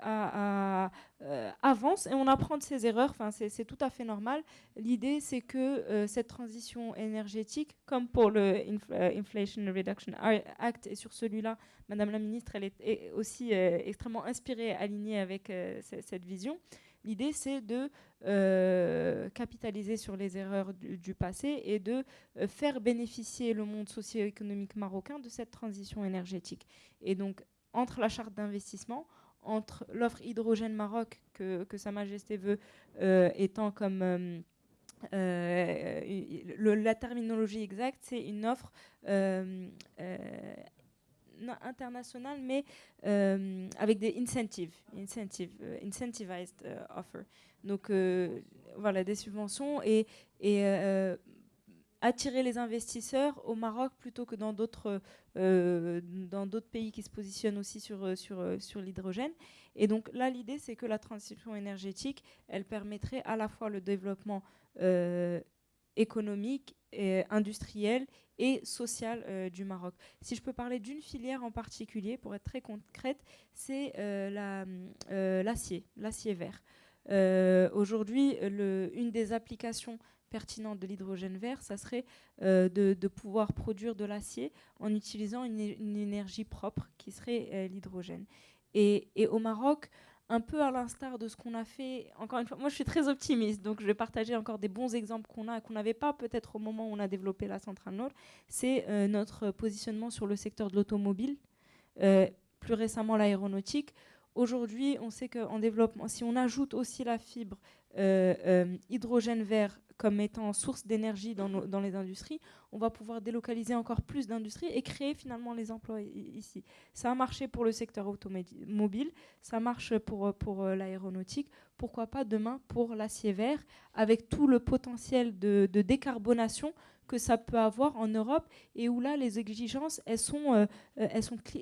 avance et on apprend de ses erreurs, enfin, c'est tout à fait normal. L'idée, c'est que cette transition énergétique, comme pour le Inflation Reduction Act, et sur celui-là, Madame la Ministre, elle est aussi extrêmement inspirée, alignée avec cette vision. L'idée, c'est de capitaliser sur les erreurs du passé et de faire bénéficier le monde socio-économique marocain de cette transition énergétique. Et donc, entre la charte d'investissement, entre l'offre hydrogène Maroc que Sa Majesté veut étant comme... la terminologie exacte, c'est une offre internationale, mais avec des incentivized offer. Donc voilà, des subventions et attirer les investisseurs au Maroc plutôt que dans d'autres pays qui se positionnent aussi sur l'hydrogène. Et donc là, l'idée, c'est que la transition énergétique, elle permettrait à la fois le développement économique, industriel et social du Maroc. Si je peux parler d'une filière en particulier, pour être très concrète, c'est l'acier vert. Aujourd'hui, une des applications pertinentes de l'hydrogène vert, ça serait de pouvoir produire de l'acier en utilisant une énergie propre qui serait l'hydrogène. Et au Maroc, un peu à l'instar de ce qu'on a fait, encore une fois, moi je suis très optimiste, donc je vais partager encore des bons exemples qu'on n'avait pas peut-être au moment où on a développé la centrale Nord, c'est notre positionnement sur le secteur de l'automobile, plus récemment l'aéronautique. Aujourd'hui, on sait qu'en développement, si on ajoute aussi la fibre hydrogène vert comme étant source d'énergie dans les industries, on va pouvoir délocaliser encore plus d'industries et créer finalement les emplois ici. Ça a marché pour le secteur automobile, ça marche pour l'aéronautique, pourquoi pas demain pour l'acier vert, avec tout le potentiel de décarbonation que ça peut avoir en Europe, et où là, les exigences, elles sont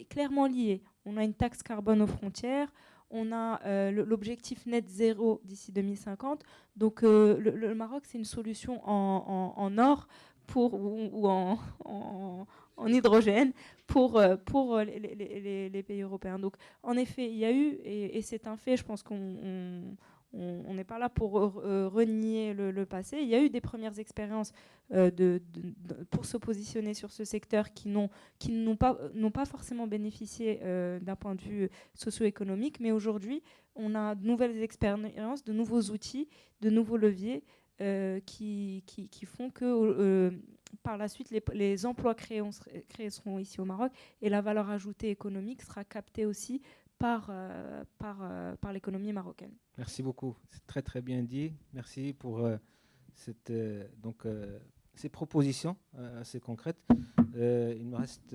clairement liées. On a une taxe carbone aux frontières, on a l'objectif net zéro d'ici 2050. Donc le Maroc, c'est une solution en or ou en hydrogène pour les pays européens. Donc en effet, il y a eu, et c'est un fait, je pense qu'on n'est pas là pour renier le passé. Il y a eu des premières expériences pour se positionner sur ce secteur qui n'ont pas forcément bénéficié d'un point de vue socio-économique, mais aujourd'hui, on a de nouvelles expériences, de nouveaux outils, de nouveaux leviers qui font que par la suite, les emplois créés seront ici au Maroc et la valeur ajoutée économique sera captée aussi par l'économie marocaine. Merci beaucoup, c'est très très bien dit. Merci pour ces propositions assez concrètes. Il me reste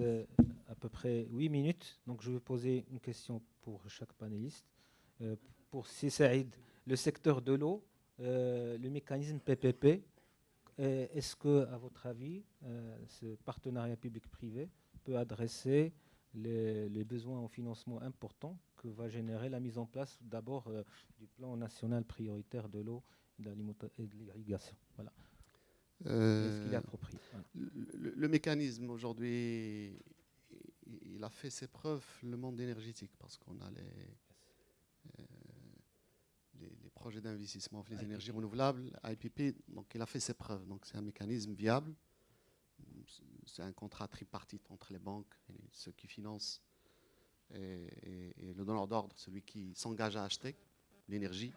à peu près 8 minutes, donc je vais poser une question pour chaque panéliste. Pour Saïd, le secteur de l'eau, le mécanisme PPP, est-ce que, à votre avis, ce partenariat public-privé peut adresser les besoins en financement importants que va générer la mise en place d'abord du plan national prioritaire de l'eau et de l'irrigation. Voilà. Est-ce qu'il est approprié? Voilà. Le mécanisme aujourd'hui, il a fait ses preuves, le monde énergétique, parce qu'on a les projets d'investissement, les énergies renouvelables, IPP, donc il a fait ses preuves. Donc c'est un mécanisme viable. C'est un contrat tripartite entre les banques et ceux qui financent et le donneur d'ordre, celui qui s'engage à acheter l'énergie,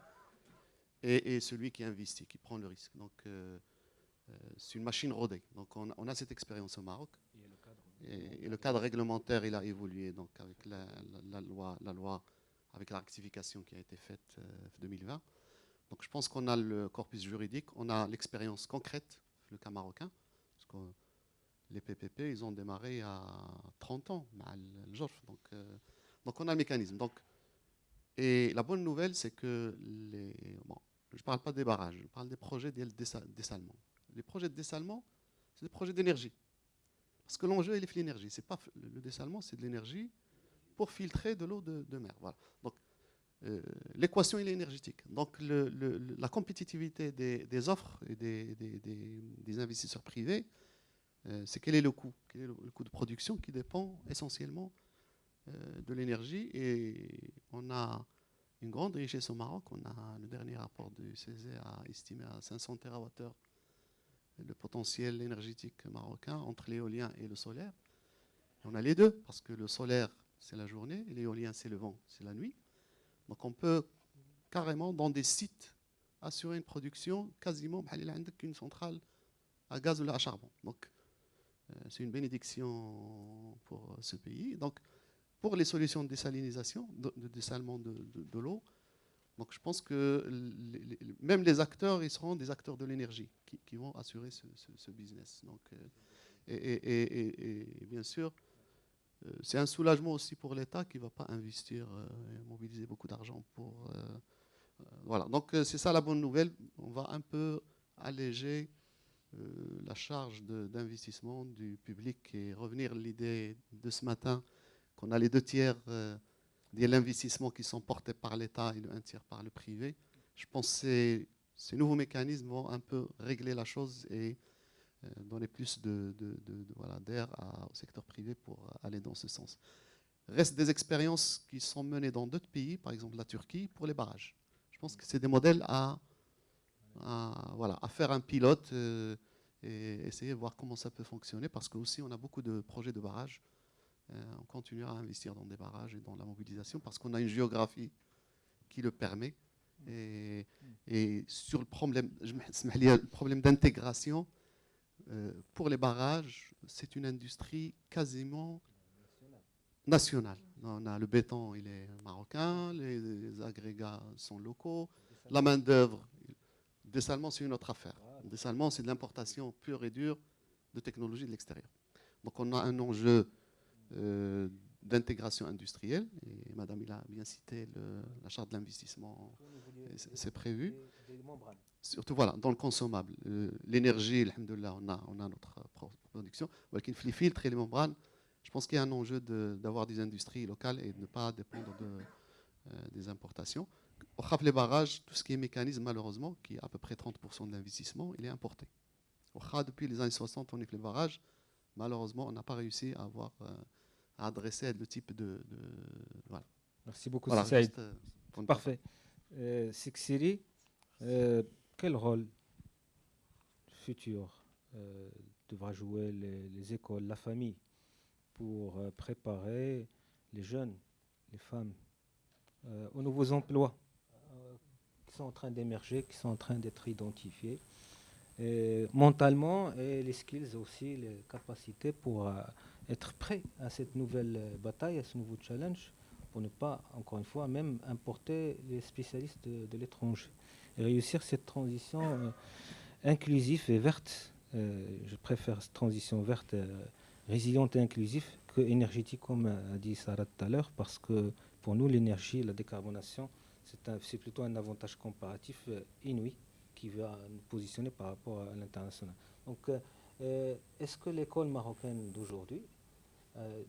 et celui qui investit, qui prend le risque. Donc, c'est une machine rodée. Donc, on a cette expérience au Maroc. Et le cadre réglementaire, il a évolué donc, avec la loi, avec la rectification qui a été faite en 2020. Donc, je pense qu'on a le corpus juridique, on a l'expérience concrète, le cas marocain, parce que les PPP, ils ont démarré il y a 30 ans, donc on a le mécanisme. Donc, et la bonne nouvelle, c'est que je ne parle pas des barrages, je parle des projets de dessalement. Les projets de dessalement, c'est des projets d'énergie. Parce que l'enjeu, il est l'énergie. C'est pas le dessalement, c'est de l'énergie pour filtrer de l'eau de mer. Voilà. Donc, l'équation, elle est énergétique. Donc, la compétitivité des offres et des investisseurs privés, c'est quel est le coût? Quel est le coût de production qui dépend essentiellement de l'énergie. Et on a une grande richesse au Maroc. On a le dernier rapport du CESE a estimé à 500 TWh le potentiel énergétique marocain entre l'éolien et le solaire. Et on a les deux, parce que le solaire, c'est la journée, et l'éolien, c'est le vent, c'est la nuit. Donc on peut carrément, dans des sites, assurer une production quasiment qu'une centrale à gaz ou à charbon. Donc c'est une bénédiction pour ce pays. Donc pour les solutions de désalinisation, de dessalement de l'eau, donc je pense que même les acteurs, ils seront des acteurs de l'énergie qui vont assurer ce business. Donc, et bien sûr, c'est un soulagement aussi pour l'État qui ne va pas investir et mobiliser beaucoup d'argent pour... voilà, donc c'est ça la bonne nouvelle. On va un peu alléger la charge d'investissement du public et revenir à l'idée de ce matin qu'on a les 2 tiers de l'investissement qui sont portés par l'État et le 1 tiers par le privé. Je pense que ces nouveaux mécanismes vont un peu régler la chose et donner plus d'air au secteur privé pour aller dans ce sens. Reste des expériences qui sont menées dans d'autres pays, par exemple la Turquie, pour les barrages. Je pense que c'est des modèles à faire un pilote et essayer de voir comment ça peut fonctionner, parce qu'aussi on a beaucoup de projets de barrages. On continuera à investir dans des barrages et dans la mobilisation parce qu'on a une géographie qui le permet. Et sur le problème d'intégration, pour les barrages, c'est une industrie quasiment nationale. On a le béton, il est marocain, les agrégats sont locaux, la main-d'œuvre, le dessalement, c'est une autre affaire. Le dessalement, c'est de l'importation pure et dure de technologies de l'extérieur. Donc on a un enjeu d'intégration industrielle, et Madame il a bien cité la charte de l'investissement, c'est prévu. Surtout voilà, dans le consommable. L'énergie, alhamdoulilah, on a notre production. Les filtres et les membranes, je pense qu'il y a un enjeu d'avoir des industries locales et de ne pas dépendre des importations. Au les barrages, tout ce qui est mécanisme, malheureusement, qui est à peu près 30% de l'investissement, il est importé. Depuis les années 60, on est que les barrages, malheureusement, on n'a pas réussi à adresser le type voilà. Merci beaucoup, Voilà, Saïd. Parfait. Siksiri, quel rôle futur devra jouer les écoles, la famille, pour préparer les jeunes, les femmes, aux nouveaux emplois qui sont en train d'émerger, qui sont en train d'être identifiés, et mentalement, et les skills aussi, les capacités pour être prêt à cette nouvelle bataille, à ce nouveau challenge, pour ne pas, encore une fois, même importer les spécialistes de l'étranger. Et réussir cette transition inclusive et verte, je préfère cette transition verte, résiliente et inclusive, que énergétique, comme a dit Sarah tout à l'heure, parce que pour nous, l'énergie, la décarbonation, c'est plutôt un avantage comparatif inouï qui va nous positionner par rapport à l'international. Donc, est-ce que l'école marocaine d'aujourd'hui,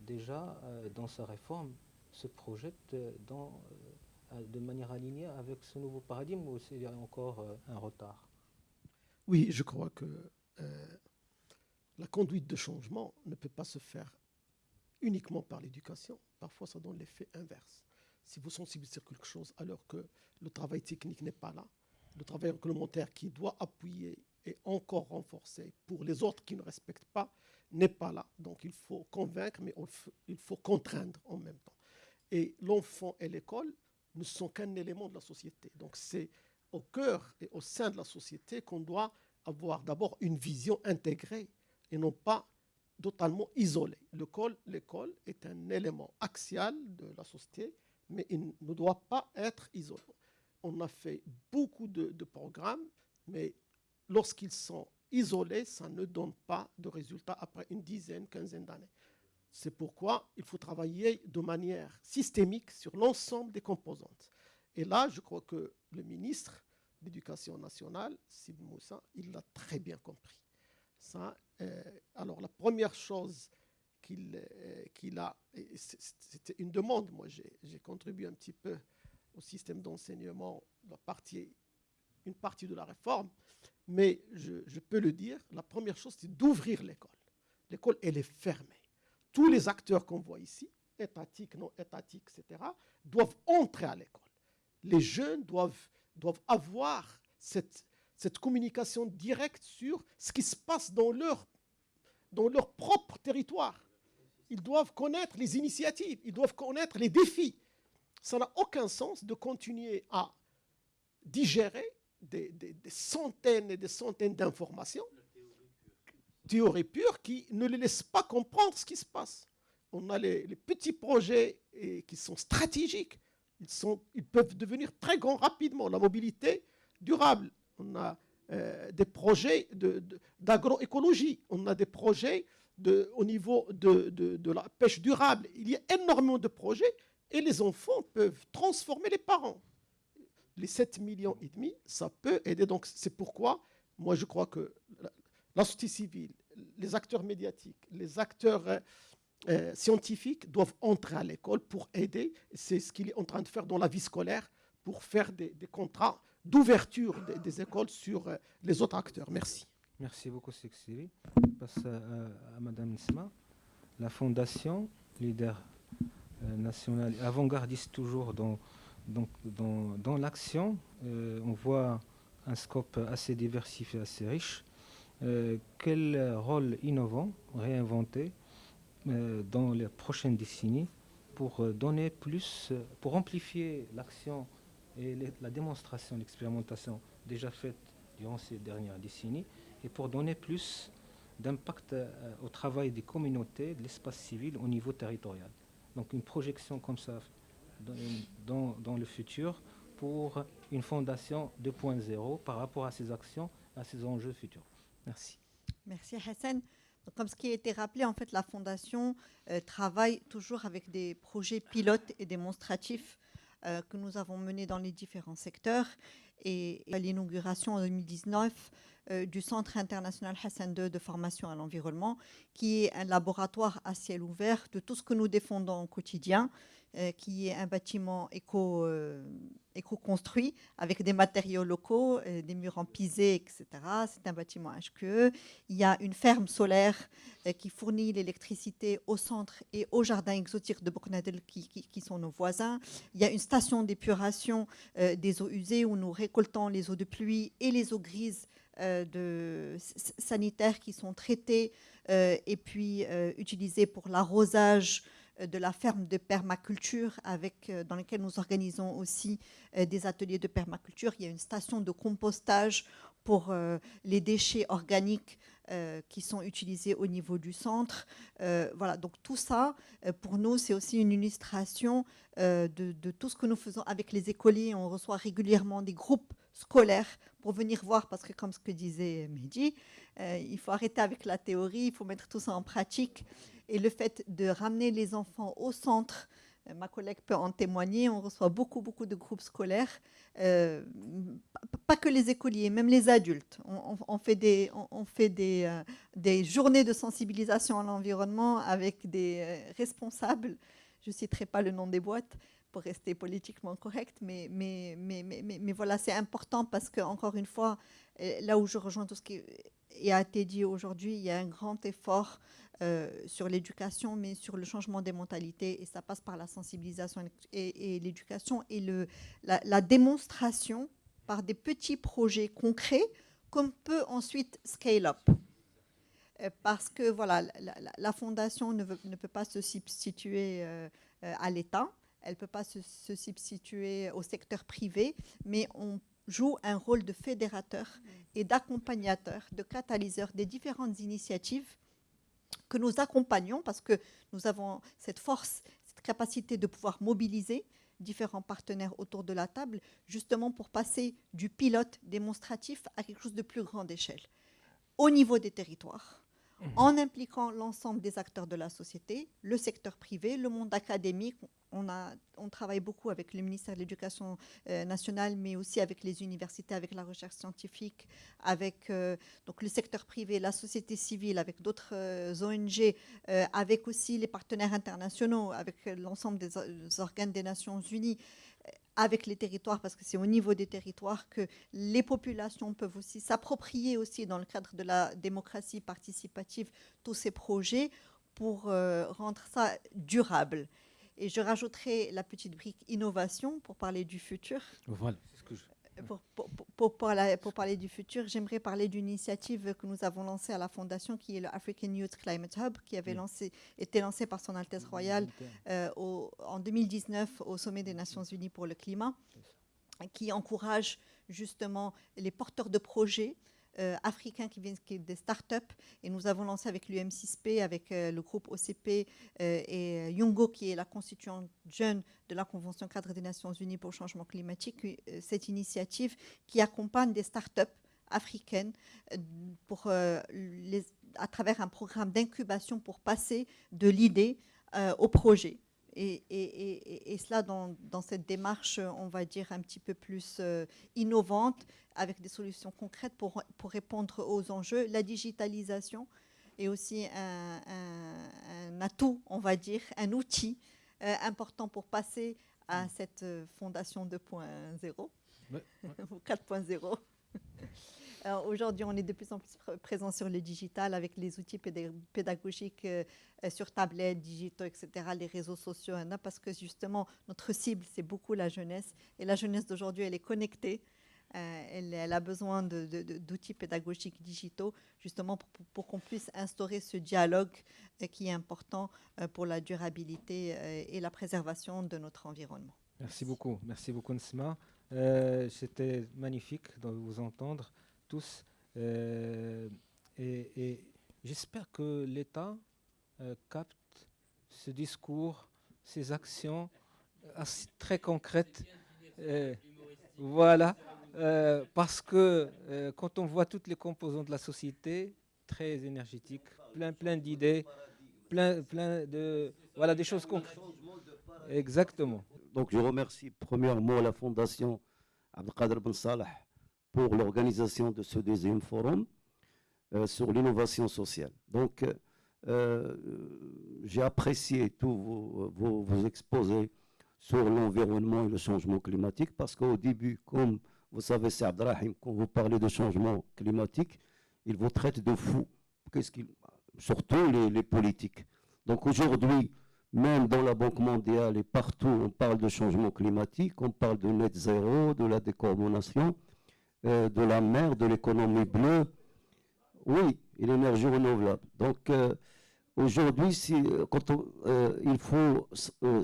déjà dans sa réforme, se projette de manière alignée avec ce nouveau paradigme, ou s'il y a encore un retard? Oui, je crois que la conduite de changement ne peut pas se faire uniquement par l'éducation. Parfois, ça donne l'effet inverse. Si vous sensibilisez sur quelque chose alors que le travail technique n'est pas là, le travail réglementaire qui doit appuyer et encore renforcer pour les autres qui ne respectent pas n'est pas là. Donc il faut convaincre, mais il faut contraindre en même temps. Et l'enfant et l'école ne sont qu'un élément de la société. Donc c'est au cœur et au sein de la société qu'on doit avoir d'abord une vision intégrée et non pas totalement isolée. L'école est un élément axial de la société, mais il ne doit pas être isolé. On a fait beaucoup de programmes, mais lorsqu'ils sont isolés, ça ne donne pas de résultats après une dizaine, quinzaine d'années. C'est pourquoi il faut travailler de manière systémique sur l'ensemble des composantes. Et là, je crois que le ministre de l'Éducation nationale, Sib Moussa, il l'a très bien compris. Ça, alors, la première chose qu'il a, c'était une demande, moi j'ai contribué un petit peu au système d'enseignement, une partie de la réforme, mais je peux le dire, la première chose, c'est d'ouvrir l'école. L'école, elle est fermée. Tous les acteurs qu'on voit ici, étatiques, non étatiques, etc., doivent entrer à l'école. Les jeunes doivent avoir cette communication directe sur ce qui se passe dans leur propre territoire. Ils doivent connaître les initiatives, ils doivent connaître les défis. Ça n'a aucun sens de continuer à digérer des centaines et des centaines d'informations, théorie pure, qui ne les laissent pas comprendre ce qui se passe. On a les petits projets qui sont stratégiques. Ils peuvent devenir très grands rapidement. La mobilité durable. On a des projets d'agroécologie. On a des projets au niveau de la pêche durable. Il y a énormément de projets et les enfants peuvent transformer les parents. Les 7,5 millions, ça peut aider. Donc c'est pourquoi, moi je crois que la société civile, les acteurs médiatiques, les acteurs scientifiques doivent entrer à l'école pour aider. C'est ce qu'il est en train de faire dans la vie scolaire pour faire des contrats d'ouverture des écoles sur les autres acteurs. Merci. Merci beaucoup, Sexili. Je passe à Madame Nisma. La Fondation, leader national, avant-gardiste toujours dans l'action. On voit un scope assez diversifié, assez riche. Quel rôle innovant, réinventé dans les prochaines décennies pour donner plus, pour amplifier l'action et la démonstration, l'expérimentation déjà faite durant ces dernières décennies et pour donner plus d'impact au travail des communautés, de l'espace civil au niveau territorial. Donc une projection comme ça dans le futur pour une fondation 2.0 par rapport à ces actions, à ces enjeux futurs. Merci. Merci Hassan. Donc, comme ce qui a été rappelé, en fait, la Fondation travaille toujours avec des projets pilotes et démonstratifs que nous avons menés dans les différents secteurs. Et à l'inauguration en 2019 du Centre international Hassan II de formation à l'environnement, qui est un laboratoire à ciel ouvert de tout ce que nous défendons au quotidien, qui est un bâtiment éco-construit avec des matériaux locaux, des murs en pisé, etc. C'est un bâtiment HQE. Il y a une ferme solaire qui fournit l'électricité au centre et au jardin exotique de Bouknadel qui sont nos voisins. Il y a une station d'épuration des eaux usées où nous récoltons les eaux de pluie et les eaux grises sanitaires qui sont traitées et puis utilisées pour l'arrosage de la ferme de permaculture dans laquelle nous organisons aussi des ateliers de permaculture. Il y a une station de compostage pour les déchets organiques qui sont utilisés au niveau du centre. Voilà, donc tout ça, pour nous, c'est aussi une illustration de tout ce que nous faisons avec les écoliers. On reçoit régulièrement des groupes scolaires pour venir voir, parce que comme ce que disait Mehdi, il faut arrêter avec la théorie, il faut mettre tout ça en pratique. Et le fait de ramener les enfants au centre, ma collègue peut en témoigner, on reçoit beaucoup de groupes scolaires, pas que les écoliers, même les adultes. On fait des journées de sensibilisation à l'environnement avec des responsables, je ne citerai pas le nom des boîtes pour rester politiquement correct, mais voilà, c'est important parce que, encore une fois, là où je rejoins tout ce qui a été dit aujourd'hui, il y a un grand effort sur l'éducation, mais sur le changement des mentalités, et ça passe par la sensibilisation et l'éducation et la démonstration par des petits projets concrets qu'on peut ensuite scale up. Parce que voilà, la Fondation ne peut pas se substituer à l'État. elle ne peut pas se substituer au secteur privé, mais on joue un rôle de fédérateur et d'accompagnateur, de catalyseur des différentes initiatives que nous accompagnons parce que nous avons cette force, cette capacité de pouvoir mobiliser différents partenaires autour de la table, justement pour passer du pilote démonstratif à quelque chose de plus grande échelle, au niveau des territoires, en impliquant l'ensemble des acteurs de la société, le secteur privé, le monde académique. On travaille beaucoup avec le ministère de l'Éducation nationale, mais aussi avec les universités, avec la recherche scientifique, avec donc le secteur privé, la société civile, avec d'autres ONG, avec aussi les partenaires internationaux, avec l'ensemble des organes des Nations Unies, avec les territoires, parce que c'est au niveau des territoires que les populations peuvent aussi s'approprier aussi dans le cadre de la démocratie participative tous ces projets pour rendre ça durable. Et je rajouterai la petite brique innovation pour parler du futur. Voilà, c'est ce que je... Pour parler du futur, j'aimerais parler d'une initiative que nous avons lancée à la Fondation, qui est le African Youth Climate Hub, qui avait été lancé par Son Altesse Royale en 2019 au sommet des Nations Unies pour le climat, qui encourage justement les porteurs de projets africains qui viennent des startups. Et nous avons lancé avec l'UM6P, avec le groupe OCP et Yungo, qui est la constituante jeune de la Convention cadre des Nations Unies pour le changement climatique, cette initiative qui accompagne des startups africaines à travers un programme d'incubation pour passer de l'idée au projet. Et cela dans cette démarche, on va dire, un petit peu plus innovante, avec des solutions concrètes pour répondre aux enjeux. La digitalisation est aussi un atout, on va dire, un outil important pour passer à cette fondation 2.0 ou 4.0. Aujourd'hui, on est de plus en plus présent sur le digital avec les outils pédagogiques sur tablettes, digitaux, etc., les réseaux sociaux, parce que justement, notre cible, c'est beaucoup la jeunesse. Et la jeunesse d'aujourd'hui, elle est connectée. Elle a besoin d'outils pédagogiques digitaux, justement pour qu'on puisse instaurer ce dialogue qui est important pour la durabilité et la préservation de notre environnement. Merci beaucoup Nsma. C'était magnifique de vous entendre tous. Et j'espère que l'État capte ce discours, ces actions très concrètes. Voilà. Parce que quand on voit toutes les composantes de la société, très énergétiques, plein d'idées, plein de voilà, des choses concrètes. Exactement. Donc je remercie premièrement la Fondation Abdelkader Ben Salah pour l'organisation de ce deuxième forum sur l'innovation sociale. Donc j'ai apprécié tous vos exposés sur l'environnement et le changement climatique, parce qu'au début, comme vous savez, c'est Abdelrahim, quand vous parlez de changement climatique, il vous traite de fou, surtout les politiques. Donc aujourd'hui, même dans la Banque mondiale et partout, on parle de changement climatique, on parle de net zéro, de la décarbonation, de la mer, de l'économie bleue, oui, et l'énergie renouvelable. Donc aujourd'hui, il faut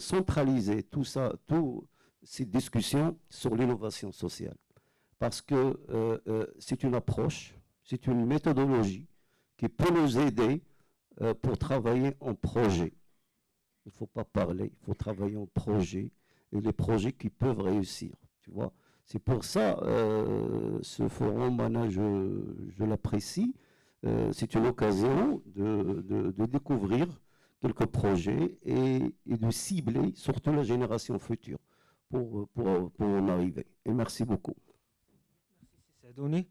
centraliser tout ça, toutes ces discussions sur l'innovation sociale, parce que c'est une approche, c'est une méthodologie qui peut nous aider pour travailler en projet. Il ne faut pas parler, il faut travailler en projet, et les projets qui peuvent réussir, tu vois. C'est pour ça, ce forum, je l'apprécie. C'est une occasion de découvrir quelques projets et de cibler surtout la génération future pour en arriver. Et merci beaucoup. Merci Sadouni.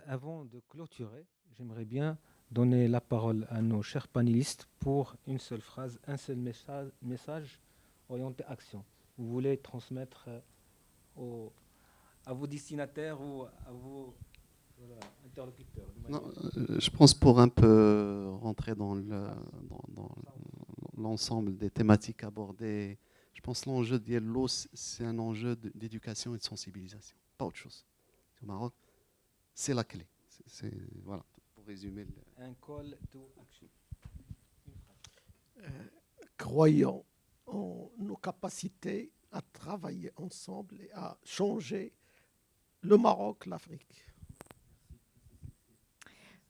Avant de clôturer, j'aimerais bien donner la parole à nos chers panélistes pour une seule phrase, un seul message orienté action. Vous voulez transmettre à vos destinataires ou à vos interlocuteurs? Non, je pense, pour un peu rentrer dans l'ensemble des thématiques abordées, je pense que l'enjeu de l'eau, c'est un enjeu d'éducation et de sensibilisation, pas autre chose. Au Maroc, c'est la clé. Voilà, pour résumer. Un call to action. Croyons en nos capacité à travailler ensemble et à changer le Maroc, l'Afrique.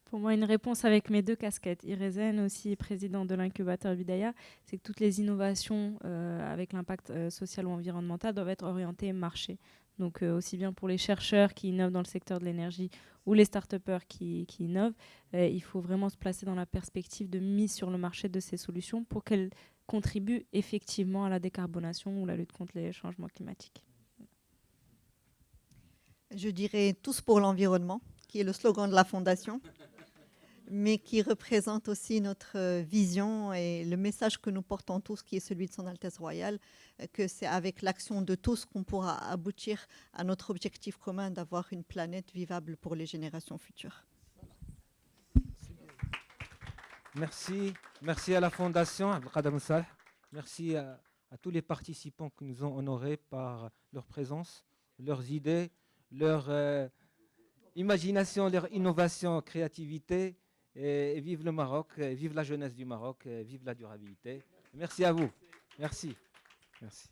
Pour moi, une réponse avec mes deux casquettes. Irezen, aussi président de l'incubateur Bidaya, c'est que toutes les innovations avec l'impact social ou environnemental doivent être orientées marché. Donc aussi bien pour les chercheurs qui innovent dans le secteur de l'énergie ou les start-upers qui innovent, il faut vraiment se placer dans la perspective de mise sur le marché de ces solutions pour qu'elles contribuent effectivement à la décarbonation ou la lutte contre les changements climatiques. Je dirais tous pour l'environnement, qui est le slogan de la Fondation, mais qui représente aussi notre vision et le message que nous portons tous, qui est celui de Son Altesse Royale, que c'est avec l'action de tous qu'on pourra aboutir à notre objectif commun d'avoir une planète vivable pour les générations futures. Merci. Merci à la Fondation Abdelkader Ben Saleh. Merci à tous les participants qui nous ont honorés par leur présence, leurs idées, leur imagination, leur innovation, créativité. Et vive le Maroc, vive la jeunesse du Maroc, vive la durabilité. Merci à vous. Merci. Merci.